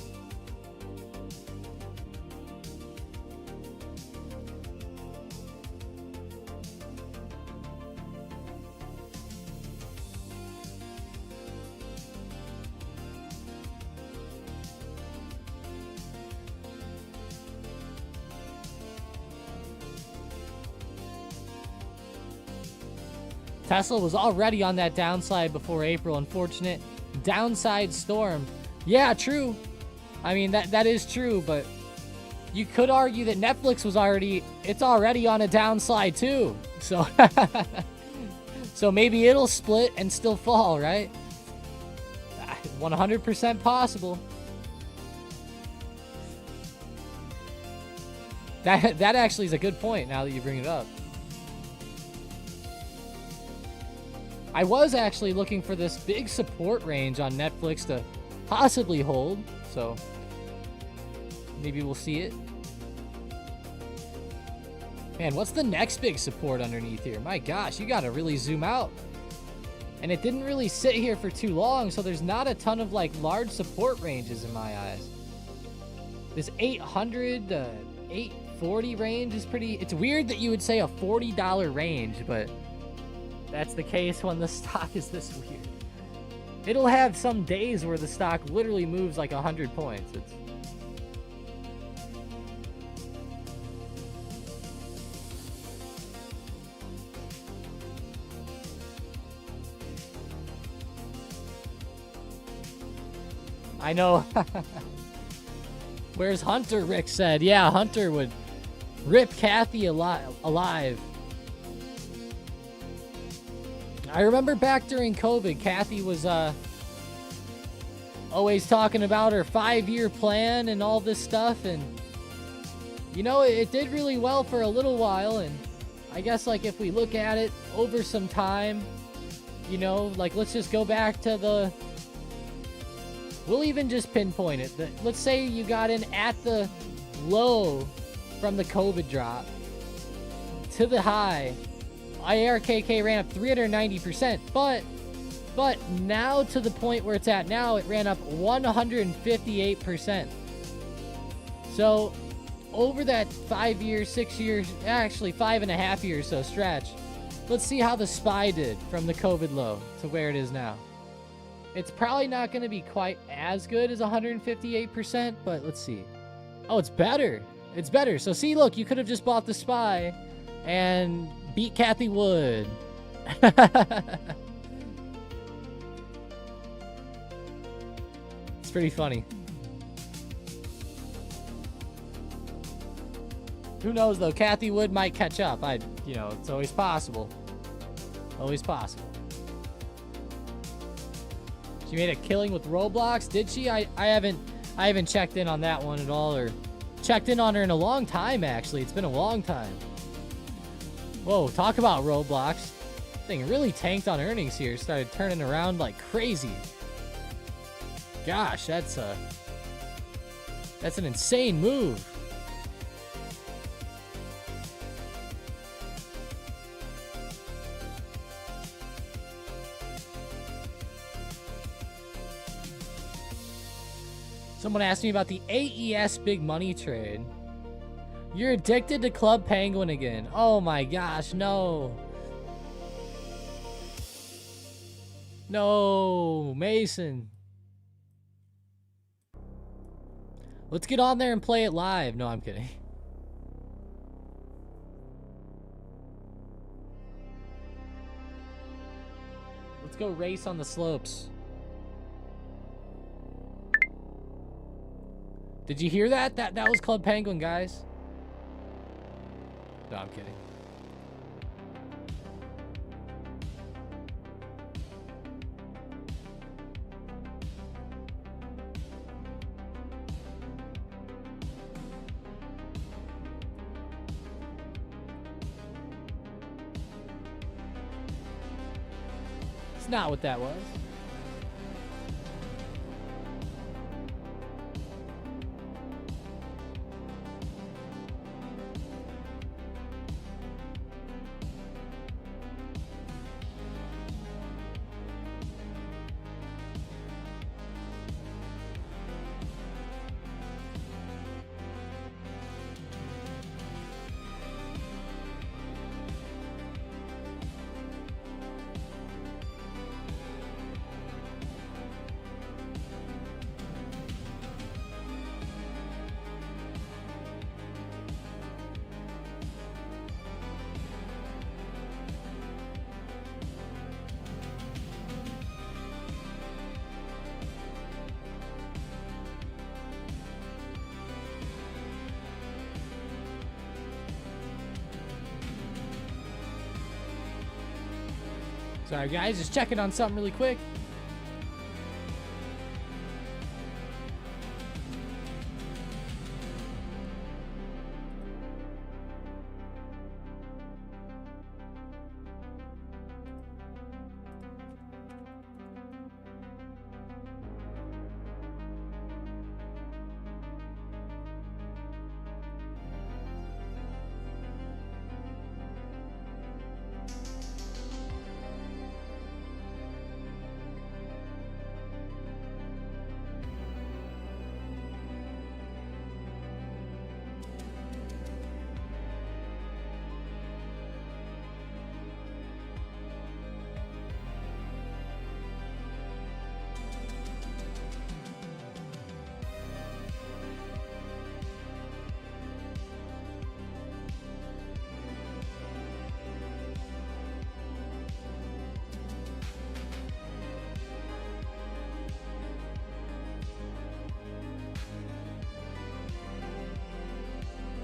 Tesla was already on that downside before April. Unfortunate downside storm. Yeah, true. I mean, that is true, but you could argue that Netflix was already on a downside too. So, so maybe it'll split and still fall, right? 100% possible. That actually is a good point now that you bring it up. I was actually looking for this big support range on Netflix to possibly hold, so maybe we'll see it. Man, what's the next big support underneath here? My gosh, you gotta really zoom out. And it didn't really sit here for too long, so there's not a ton of like large support ranges in my eyes. This 800 to 840 range is pretty... It's weird that you would say a $40 range, but that's the case when the stock is this weird. It'll have some days where the stock literally moves like 100 points. It's... I know. Where's Hunter? Rick said. Yeah, Hunter would rip Kathy alive. I remember back during COVID, Kathy was always talking about her 5-year plan and all this stuff, and you know, it did really well for a little while. And I guess like if we look at it over some time, you know, like let's just go back to we'll even just pinpoint it. Let's say you got in at the low from the COVID drop. to the high. IRKK ran up 390%, but now to the point where it's at now, it ran up 158%. So over that 5 years, 6 years, actually 5.5 years so stretch, let's see how the SPY did from the COVID low to where it is now. It's probably not going to be quite as good as 158%, but let's see. Oh, it's better. It's better. So see, look, you could have just bought the SPY and beat Kathy Wood. It's pretty funny. Who knows, though? Kathy Wood might catch up. You know, it's always possible. Always possible. She made a killing with Roblox, did she? I haven't checked in on that one at all, or checked in on her in a long time, actually. It's been a long time. Whoa, talk about Roblox. Thing really tanked on earnings here. Started turning around like crazy. Gosh, that's an insane move. Someone asked me about the AES big money trade. You're addicted to Club Penguin again. Oh my gosh, no. No, Mason. Let's get on there and play it live. No, I'm kidding. Let's go race on the slopes. Did you hear that? That was Club Penguin, guys. No, I'm kidding. It's not what that was. Sorry guys, just checking on something really quick.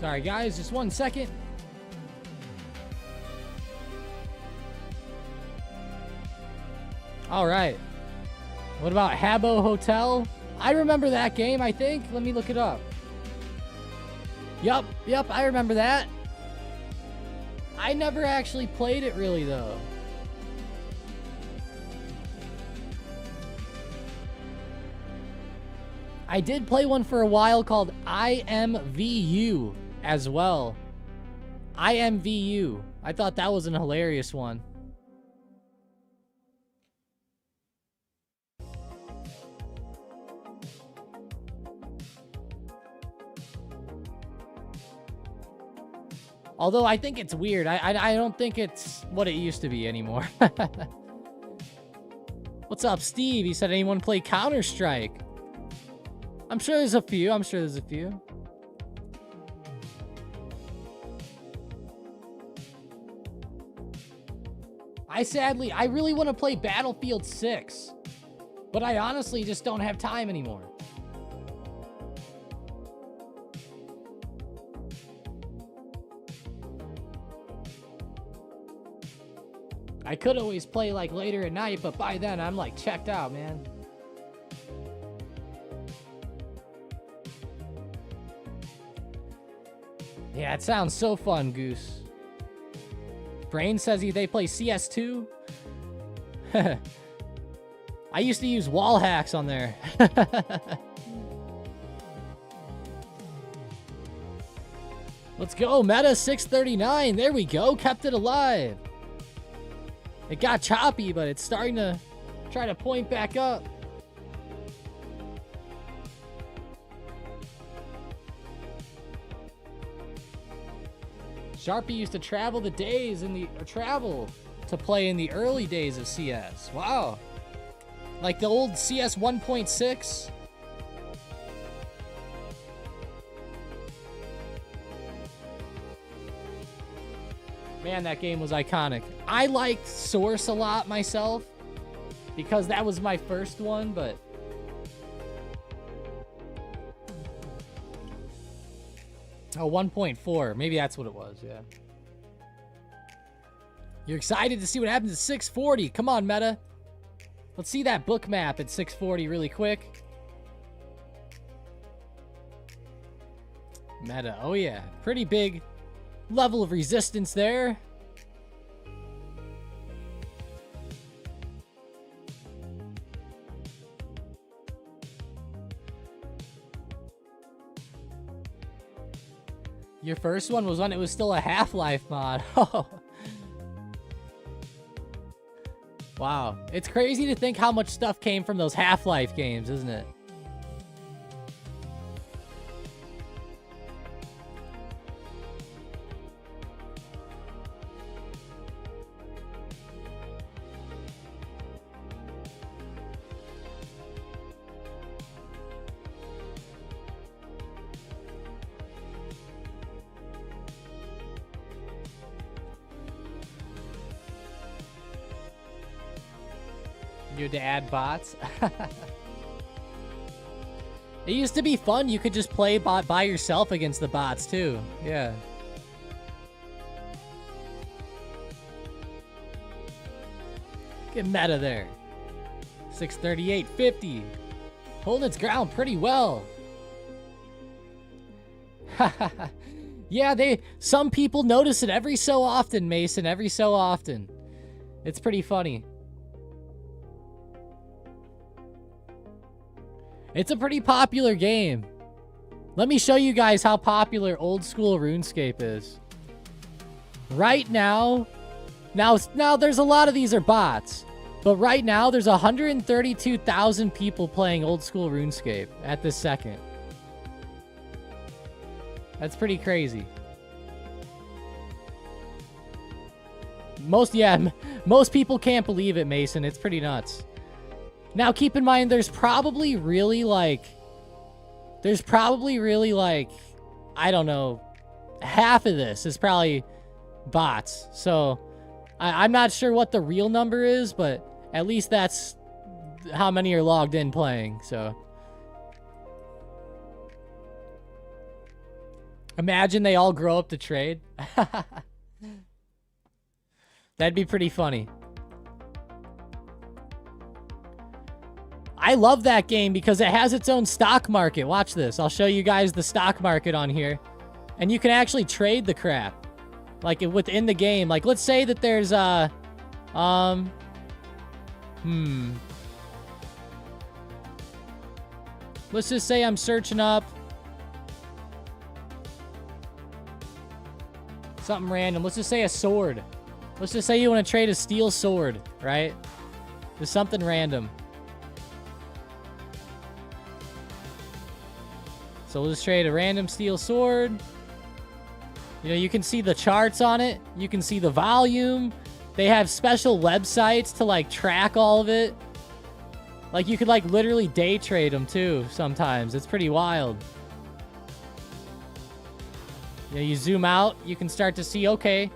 Sorry guys, just 1 second. All right. What about Habbo Hotel? I remember that game, I think. Let me look it up. Yup, I remember that. I never actually played it really though. I did play one for a while called IMVU as well. IMVU. I thought that was an hilarious one. Although I think it's weird. I don't think it's what it used to be anymore. What's up, Steve? He said, anyone play Counter-Strike? I'm sure there's a few. I really want to play Battlefield 6. But I honestly just don't have time anymore. I could always play like later at night, but by then I'm like checked out, man. Yeah, it sounds so fun, Goose. Brain says they play CS2. I used to use wall hacks on there. Let's go, Meta 639. There we go, kept it alive. It got choppy, but it's starting to try to point back up. Sharpie used to travel to play in the early days of CS. Wow. Like the old CS 1.6. Man, that game was iconic. I liked Source a lot myself because that was my first one, but oh, 1.4. Maybe that's what it was, yeah. You're excited to see what happens at 640. Come on, Meta. Let's see that book map at 640 really quick. Meta, oh yeah. Pretty big level of resistance there. Your first one was when it was still a Half-Life mod. Oh. Wow. It's crazy to think how much stuff came from those Half-Life games, isn't it? You had to add bots. It used to be fun. You could just play by yourself against the bots too. Yeah. Get Meta there. 638.50. Holding its ground pretty well. Yeah, some people notice it every so often, Mason. Every so often. It's pretty funny. It's a pretty popular game. Let me show you guys how popular old school RuneScape is. Right now there's a lot of these are bots, but right now there's 132,000 people playing old school RuneScape at this second. That's pretty crazy. Most people can't believe it, Mason. It's pretty nuts. Now, keep in mind, there's probably really like, I don't know, half of this is probably bots. So, I'm not sure what the real number is, but at least that's how many are logged in playing, so. Imagine they all grow up to trade. That'd be pretty funny. I love that game because it has its own stock market. Watch this. I'll show you guys the stock market on here. And you can actually trade the crap. Like, within the game. Like, let's say that there's, let's just say I'm searching up Something random. Let's just say a sword. Let's just say you want to trade a steel sword, right? Just something random. So we'll just trade a random steel sword. You know, you can see the charts on it. You can see the volume. They have special websites to, like, track all of it. Like, you could, like, literally day trade them, too, sometimes. It's pretty wild. You know, you zoom out, you can start to see, okay,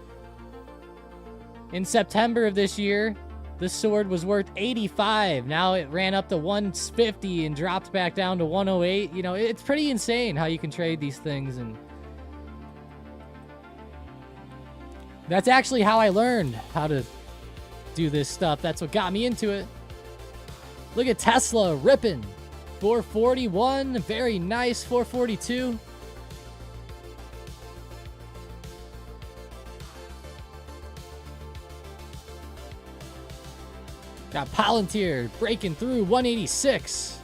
in September of this year, this sword was worth 85. Now it ran up to 150 and dropped back down to 108. You know, it's pretty insane how you can trade these things. And that's actually how I learned how to do this stuff. That's what got me into it. Look at Tesla ripping. 441, very nice. 442. Got Palantir breaking through 186.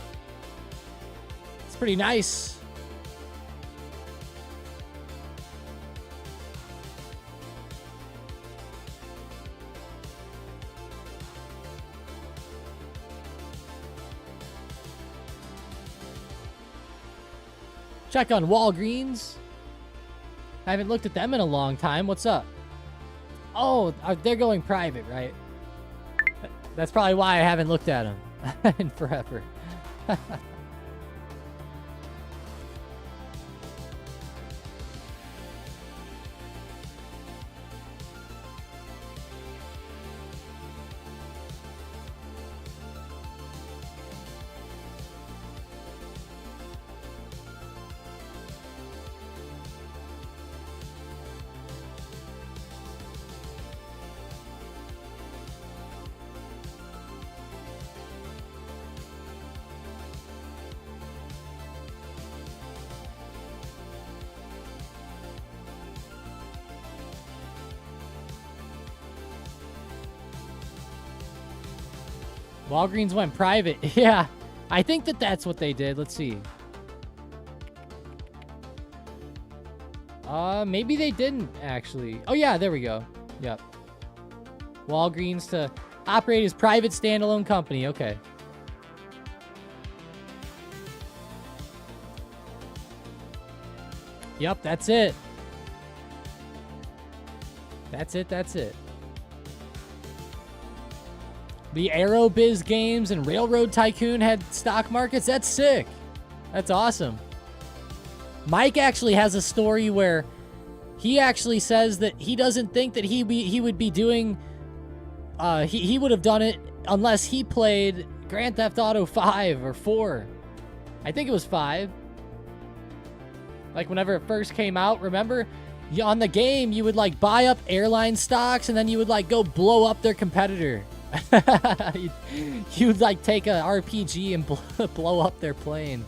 It's pretty nice. Check on Walgreens. I haven't looked at them in a long time. What's up? Oh, they're going private, right? That's probably why I haven't looked at them in forever. Walgreens went private. Yeah, I think that's what they did. Let's see. Maybe they didn't actually. Oh yeah, there we go. Yep. Walgreens to operate as private standalone company. Okay. Yep, that's it. That's it. That's it. The AeroBiz games and Railroad Tycoon had stock markets. That's sick. That's awesome. Mike actually has a story where he actually says that he doesn't think that he would be doing... he would have done it unless he played Grand Theft Auto 5 or 4. I think it was 5. Like, whenever it first came out, remember? On the game, you would, like, buy up airline stocks, and then you would, like, go blow up their competitor. You'd like take a RPG and blow up their plane,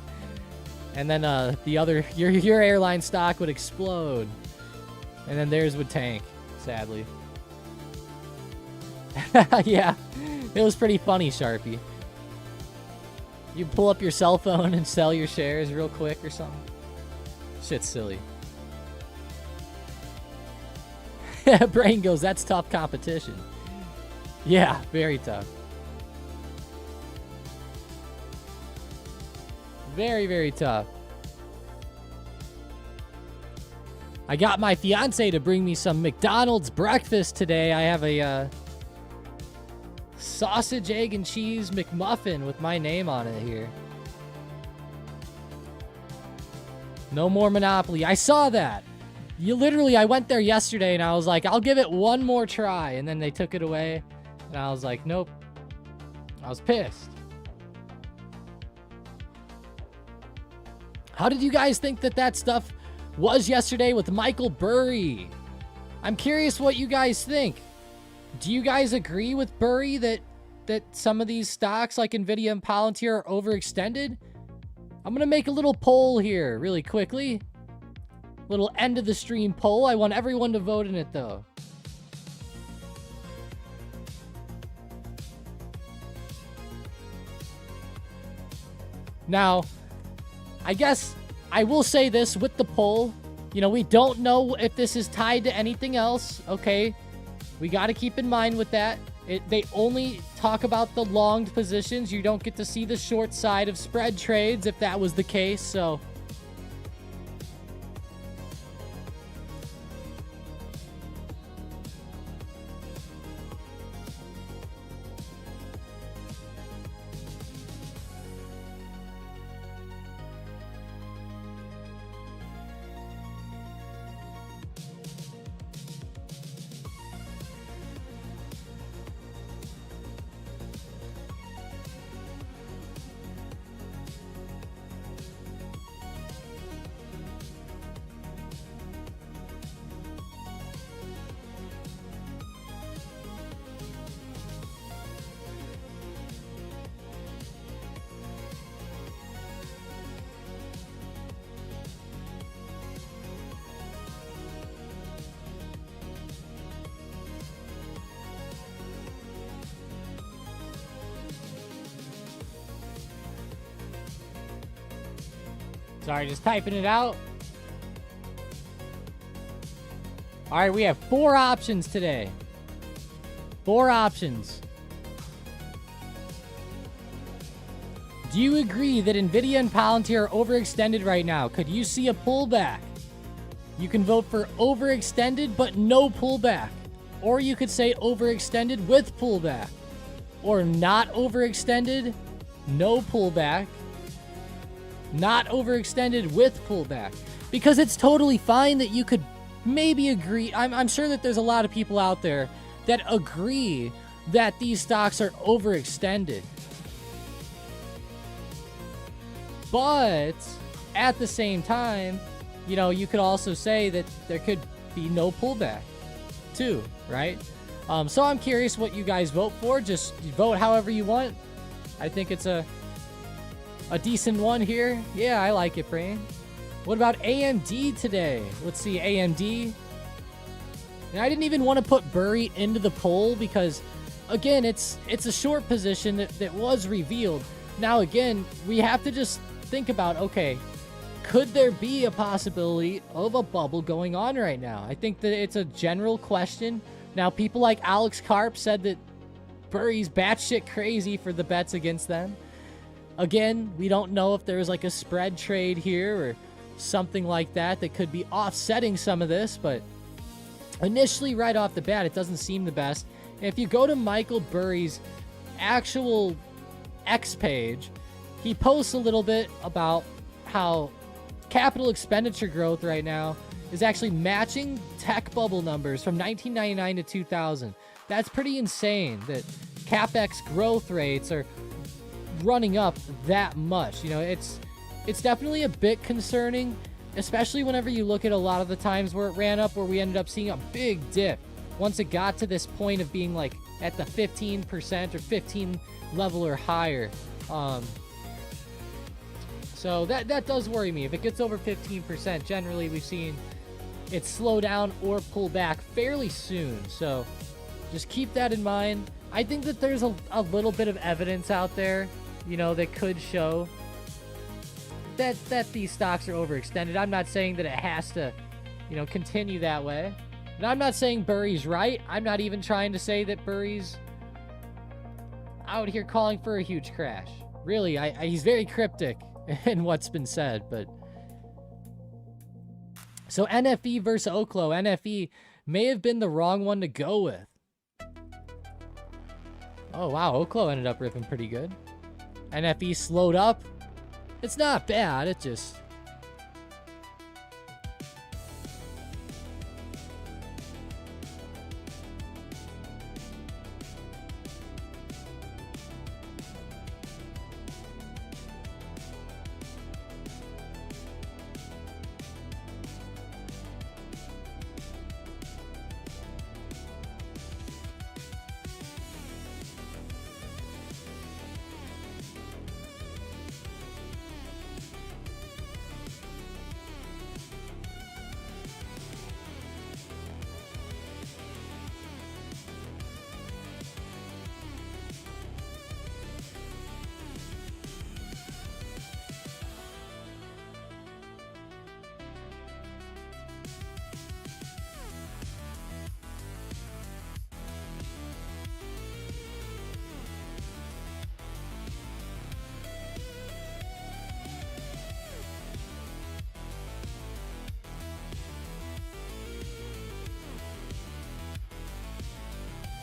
and then the other your airline stock would explode, and then theirs would tank. Sadly, yeah, it was pretty funny, Sharpie. You pull up your cell phone and sell your shares real quick or something. Shit's silly. Brain goes, that's tough competition. Yeah, very tough. Very, very tough. I got my fiance to bring me some McDonald's breakfast today. I have a sausage, egg, and cheese McMuffin with my name on it here. No more Monopoly. I saw that. I went there yesterday and I was like, I'll give it one more try. And then they took it away. And I was like, nope. I was pissed. How did you guys think that stuff was yesterday with Michael Burry? I'm curious what you guys think. Do you guys agree with Burry that some of these stocks like Nvidia and Palantir are overextended? I'm going to make a little poll here really quickly. Little end of the stream poll. I want everyone to vote in it though. Now, I guess I will say this with the poll. You know, we don't know if this is tied to anything else, okay? We got to keep in mind with that. They only talk about the longed positions. You don't get to see the short side of spread trades if that was the case, so... Sorry, just typing it out. All right, we have 4 options today. 4 options. Do you agree that Nvidia and Palantir are overextended right now? Could you see a pullback? You can vote for overextended but no pullback. Or you could say overextended with pullback. Or not overextended, no pullback. Not overextended with pullback. Because it's totally fine that you could maybe agree. I'm sure that there's a lot of people out there that agree that these stocks are overextended. But at the same time, you know, you could also say that there could be no pullback too, right? So I'm curious what you guys vote for. Just vote however you want. I think it's a decent one here. Yeah, I like it, Brain. What about AMD today? Let's see, AMD. And I didn't even want to put Burry into the poll because, again, it's a short position that was revealed. Now, again, we have to just think about, okay, could there be a possibility of a bubble going on right now? I think that it's a general question. Now, people like Alex Karp said that Burry's batshit crazy for the bets against them. Again, we don't know if there's like a spread trade here or something like that that could be offsetting some of this, but initially right off the bat, it doesn't seem the best. And if you go to Michael Burry's actual X page, he posts a little bit about how capital expenditure growth right now is actually matching tech bubble numbers from 1999 to 2000. That's pretty insane that CapEx growth rates are running up that much. You know, it's definitely a bit concerning, especially whenever you look at a lot of the times where it ran up, where we ended up seeing a big dip once it got to this point of being like at the 15% or 15 level or higher. So that does worry me. If it gets over 15%, generally we've seen it slow down or pull back fairly soon. So just keep that in mind. I think that there's a little bit of evidence out there, you know, that could show that these stocks are overextended. I'm not saying that it has to, you know, continue that way. And I'm not saying Burry's right. I'm not even trying to say that Burry's out here calling for a huge crash. Really, he's very cryptic in what's been said, but... So NFE versus Oklo. NFE may have been the wrong one to go with. Oh, wow. Oklo ended up ripping pretty good. NFE slowed up. It's not bad. It just...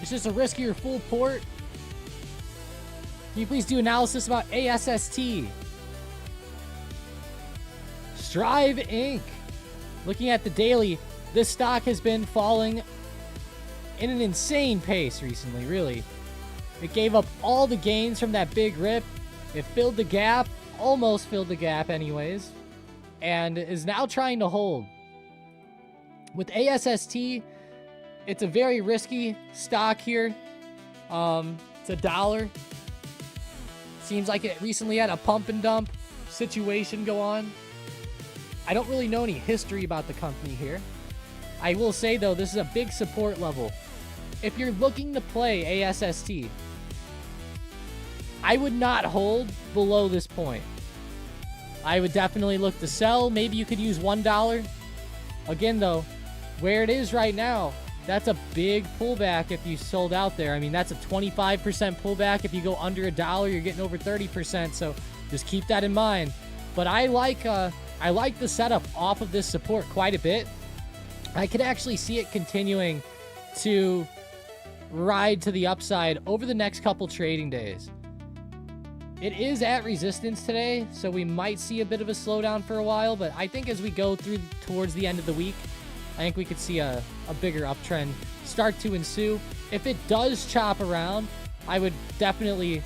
It's just a riskier full port. Can you please do analysis about ASST? Strive Inc. Looking at the daily, this stock has been falling in an insane pace recently, really. It gave up all the gains from that big rip. It filled the gap, almost filled the gap anyways, and is now trying to hold. With ASST, it's a very risky stock here. It's $1. Seems like it recently had a pump and dump situation go on. I don't really know any history about the company here. I will say, though, this is a big support level. If you're looking to play ASST, I would not hold below this point. I would definitely look to sell. Maybe you could use $1. Again, though, where it is right now, that's a big pullback if you sold out there. I mean, that's a 25% pullback. If you go under $1, you're getting over 30%. So just keep that in mind. But I like the setup off of this support quite a bit. I could actually see it continuing to ride to the upside over the next couple trading days. It is at resistance today, so we might see a bit of a slowdown for a while, but I think as we go through towards the end of the week, I think we could see a bigger uptrend start to ensue. If it does chop around, I would definitely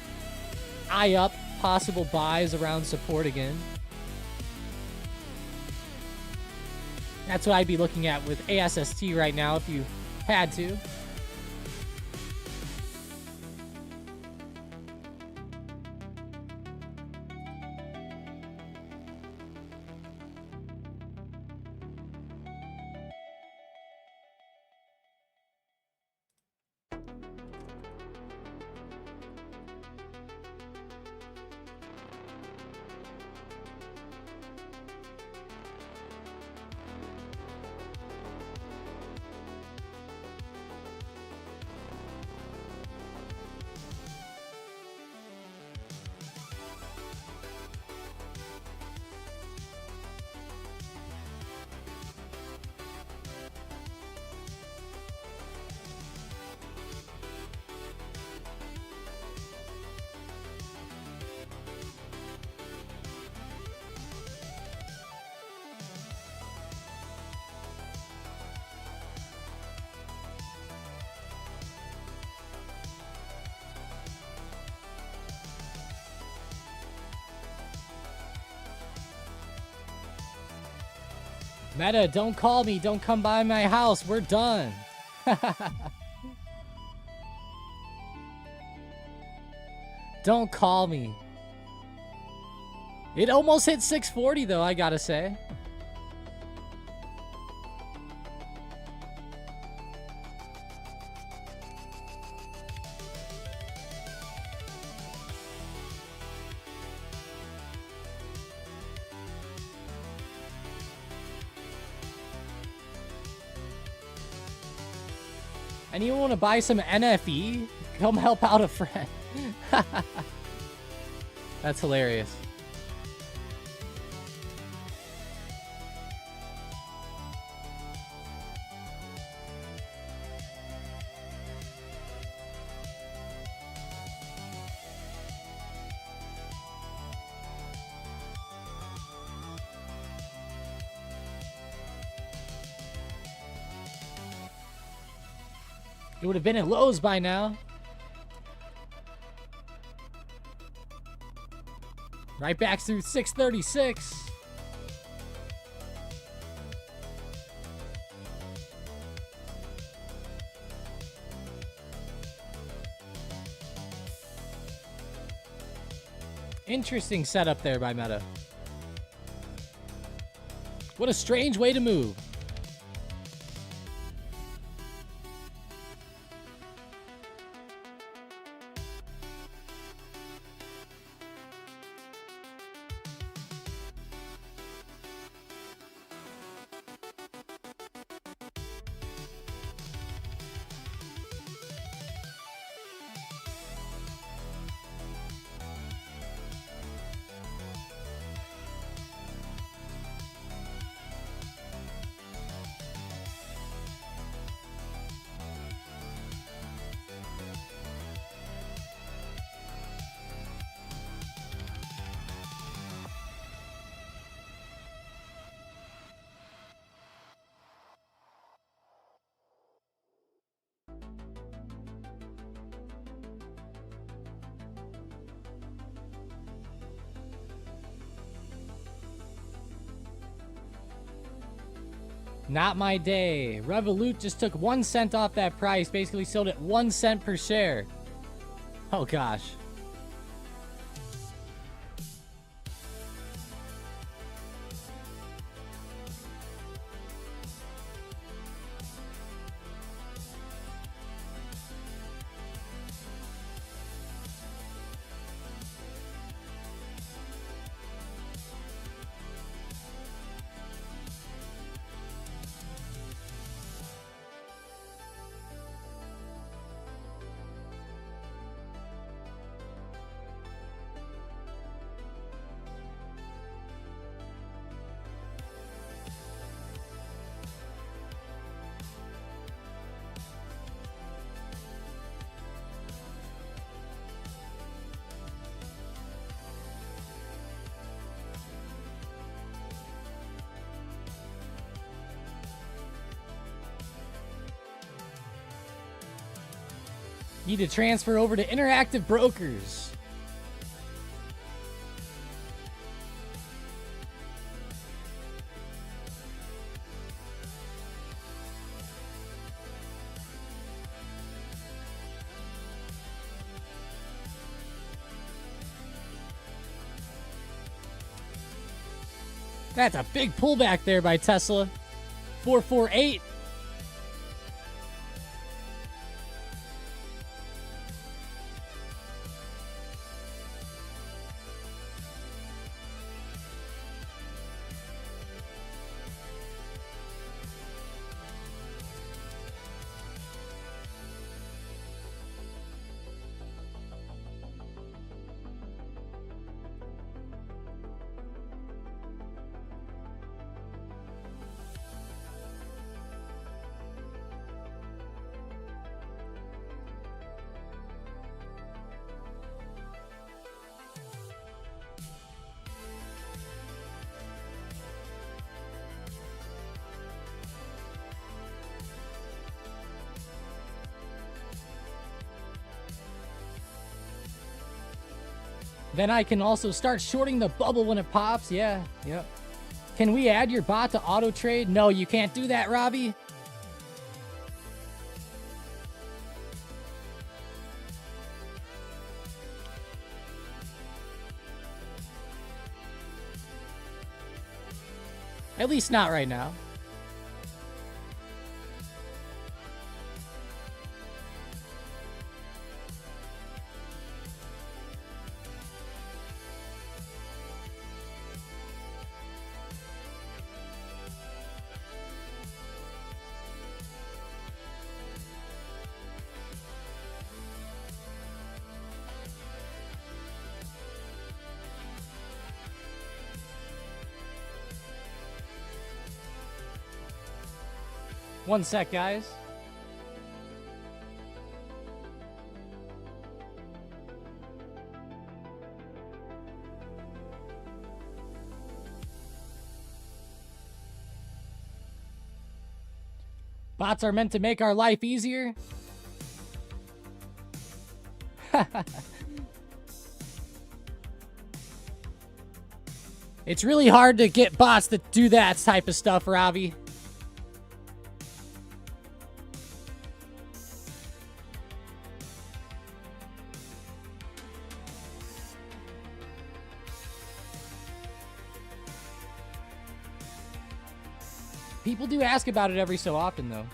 eye up possible buys around support again. That's what I'd be looking at with ASST right now if you had to. Meta, don't call me. Don't come by my house. We're done. Don't call me. It almost hit 640, though, I gotta say. Anyone want to buy some NFE? Come help out a friend. That's hilarious. It would have been at Lowe's by now. Right back through 636. Interesting setup there by Meta. What a strange way to move. Not my day. Revolut just took 1 cent off that price. Basically sold it 1 cent per share. Oh, gosh. Need to transfer over to Interactive Brokers. That's a big pullback there by Tesla. 448. Then I can also start shorting the bubble when it pops. Yeah, yep. Can we add your bot to auto trade? No, you can't do that, Robbie. At least not right now. One sec, guys. Bots are meant to make our life easier. It's really hard to get bots to do that type of stuff, Ravi. People do ask about it every so often, though.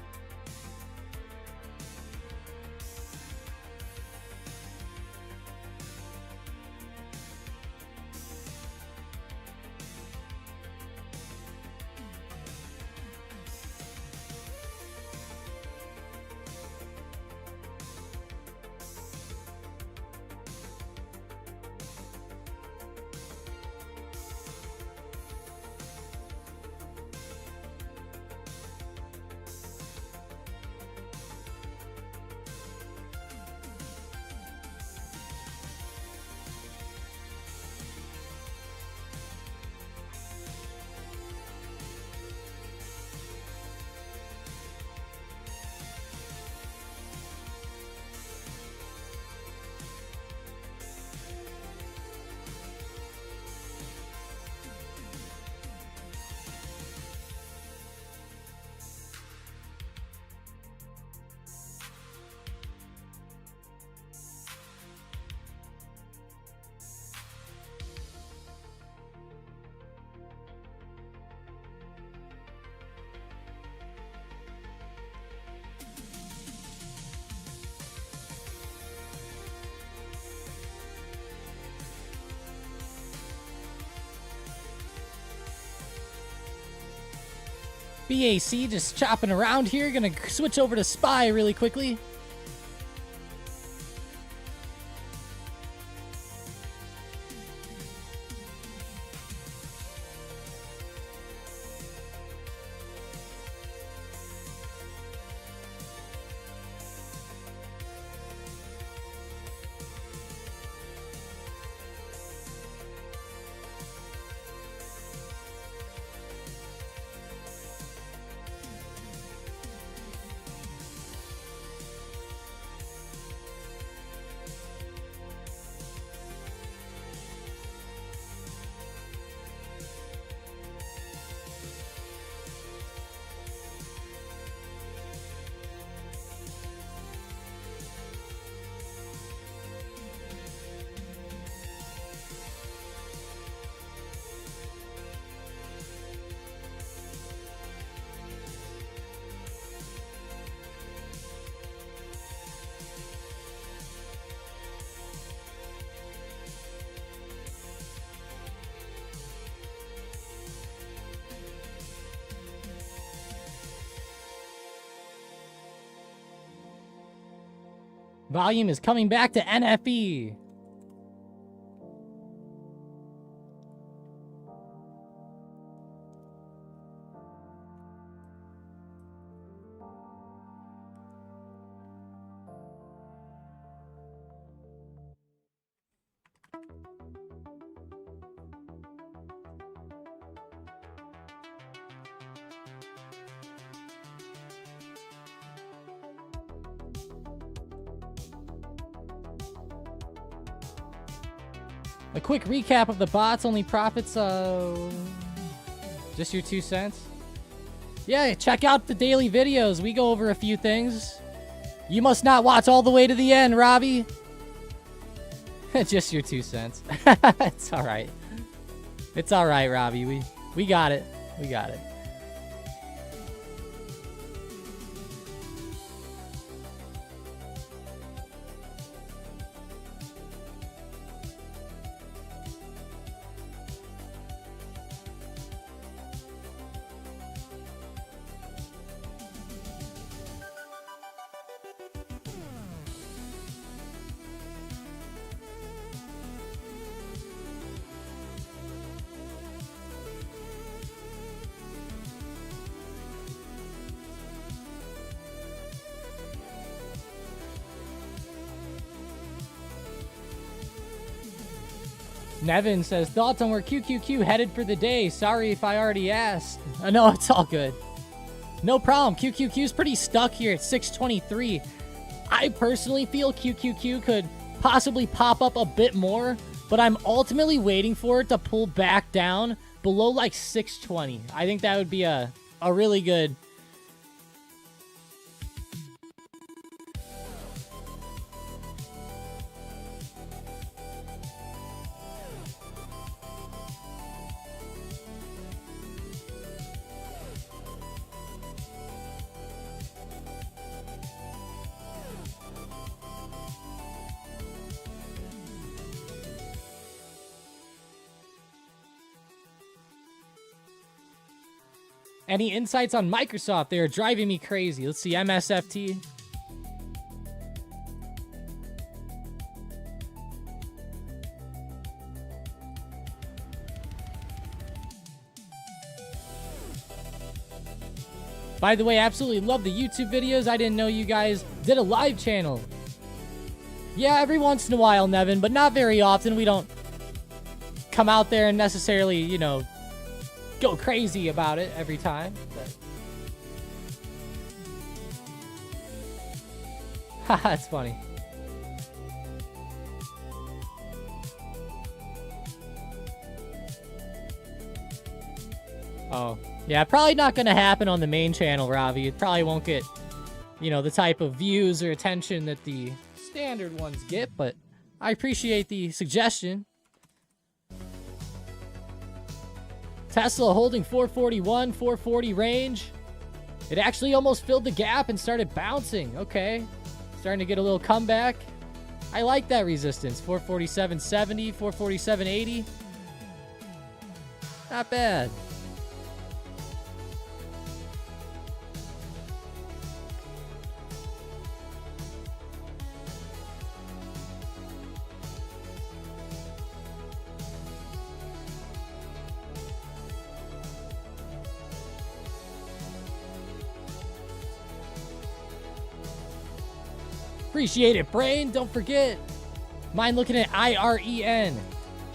BAC just chopping around here. Gonna switch over to SPY really quickly. Volume is coming back to NFE. A quick recap of the bots, only profits, just your 2 cents. Yeah, check out the daily videos. We go over a few things. You must not watch all the way to the end, Robbie. Just your 2 cents. It's all right. It's all right, Robbie. We got it. We got it. Nevin says, thoughts on where QQQ headed for the day? Sorry if I already asked. No, it's all good. No problem. QQQ's pretty stuck here at 623. I personally feel QQQ could possibly pop up a bit more, but I'm ultimately waiting for it to pull back down below like 620. I think that would be a really good... Any insights on Microsoft? They are driving me crazy. Let's see, MSFT. By the way, absolutely love the YouTube videos. I didn't know you guys did a live channel. Yeah, every once in a while, Nevin, but not very often. We don't come out there and necessarily, you know, go crazy about it every time. Haha, it's funny. Oh, yeah, probably not going to happen on the main channel, Ravi. It probably won't get, you know, the type of views or attention that the standard ones get, but I appreciate the suggestion. Tesla holding 441, 440 range. It actually almost filled the gap and started bouncing. Okay. Starting to get a little comeback. I like that resistance. 447.70, 447.80. Not bad. Appreciate it, Brain. Don't forget. Mine looking at IREN.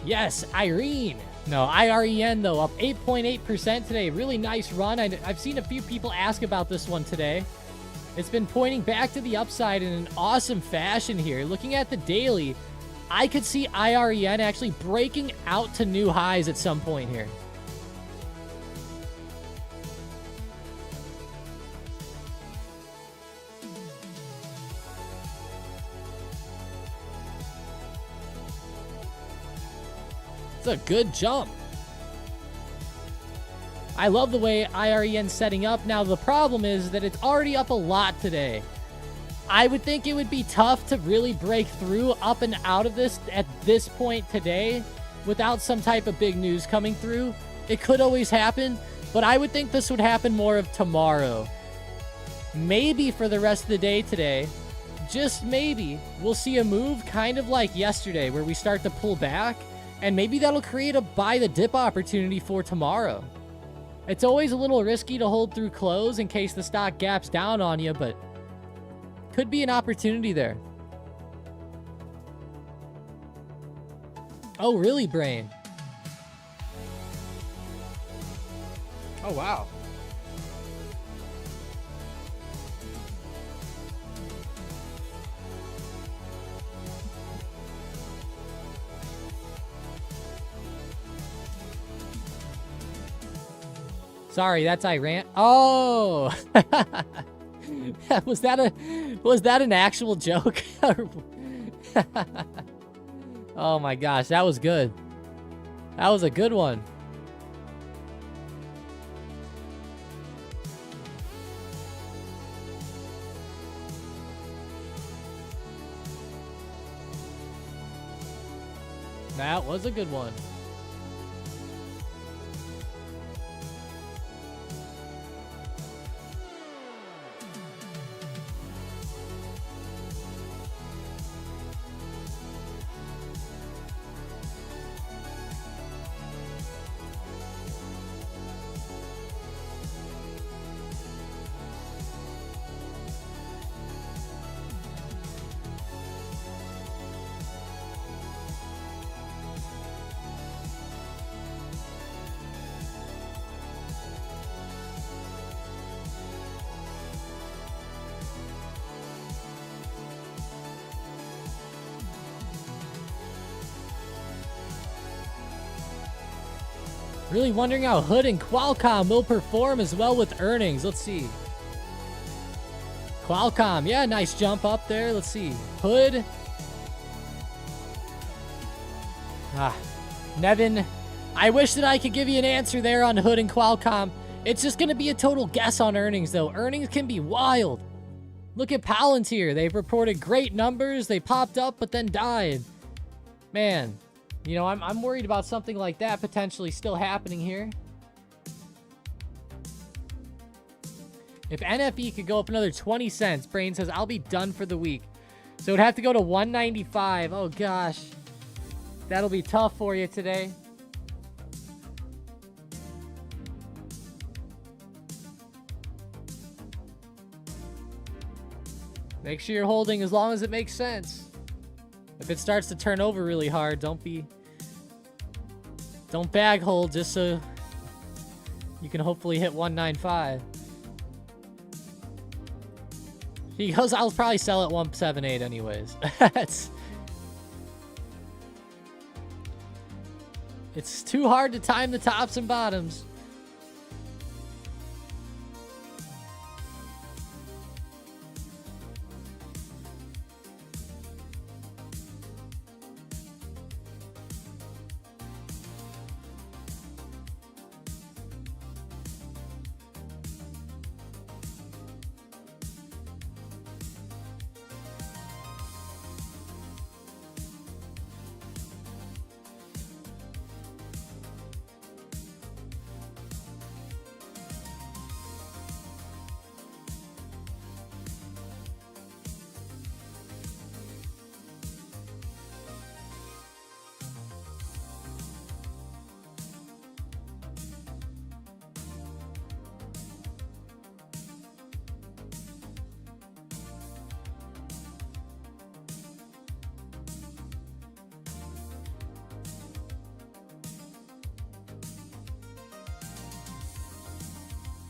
Yes, Irene. No, IREN, though, up 8.8% today. Really nice run. I've seen a few people ask about this one today. It's been pointing back to the upside in an awesome fashion here. Looking at the daily, I could see IREN actually breaking out to new highs at some point here. It's a good jump. I love the way IREN's setting up. Now, the problem is that it's already up a lot today. I would think it would be tough to really break through up and out of this at this point today without some type of big news coming through. It could always happen, but I would think this would happen more of tomorrow. Maybe for the rest of the day today, just maybe, we'll see a move kind of like yesterday where we start to pull back, and maybe that'll create a buy the dip opportunity for tomorrow. It's always a little risky to hold through close in case the stock gaps down on you, but could be an opportunity there. Oh, really, Brain? Oh, wow. Sorry, that's Iran. Oh, was that an actual joke? Oh my gosh, that was good. That was a good one. That was a good one. Really wondering how Hood and Qualcomm will perform as well with earnings. Let's see. Qualcomm, yeah, nice jump up there. Let's see. Hood. Nevin, I wish that I could give you an answer there on Hood and Qualcomm. It's just going to be a total guess on earnings, though. Earnings can be wild. Look at Palantir. They've reported great numbers. They popped up, but then died. Man. You know, I'm worried about something like that potentially still happening here. If NFE could go up another 20 cents, Brain says, I'll be done for the week. So it'd have to go to 195. Oh, gosh. That'll be tough for you today. Make sure you're holding as long as it makes sense. If it starts to turn over really hard, don't bag hold just so you can hopefully hit 195. He goes, I'll probably sell at 178 anyways. It's too hard to time the tops and bottoms.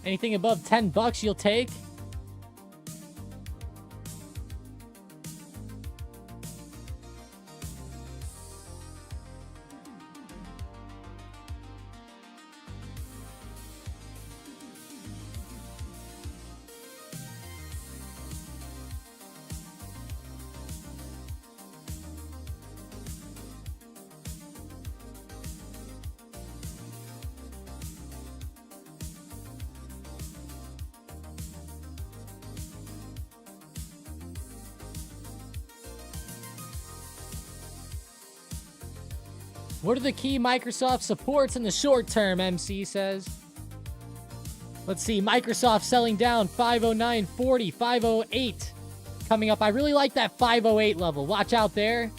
Anything above 10 bucks you'll take. What are the key Microsoft supports in the short term, MC says? Let's see, Microsoft selling down 509.40, 508 coming up. I really like that 508 level. Watch out there.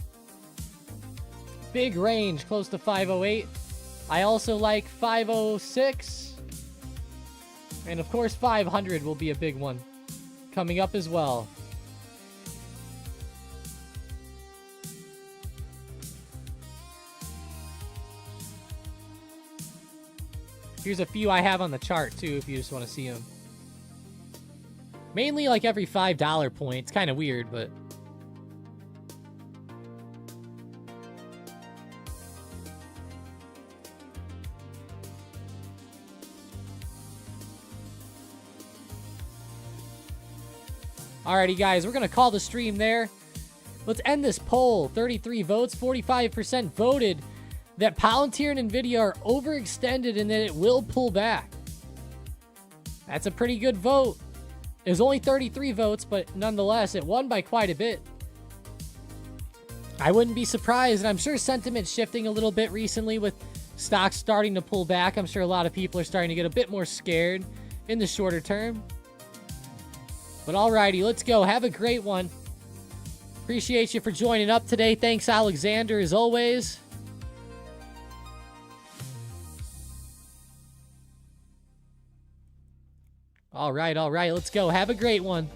Big range, close to 508. I also like 506. And of course, 500 will be a big one coming up as well. Here's a few I have on the chart, too, if you just want to see them. Mainly, like, every $5 point. It's kind of weird, but... Alrighty, guys, we're going to call the stream there. Let's end this poll. 33 votes, 45% voted that Palantir and NVIDIA are overextended and that it will pull back. That's a pretty good vote. It was only 33 votes, but nonetheless, it won by quite a bit. I wouldn't be surprised, and I'm sure sentiment's shifting a little bit recently with stocks starting to pull back. I'm sure a lot of people are starting to get a bit more scared in the shorter term. But alrighty, let's go. Have a great one. Appreciate you for joining up today. Thanks, Alexander, as always. All right, let's go. Have a great one.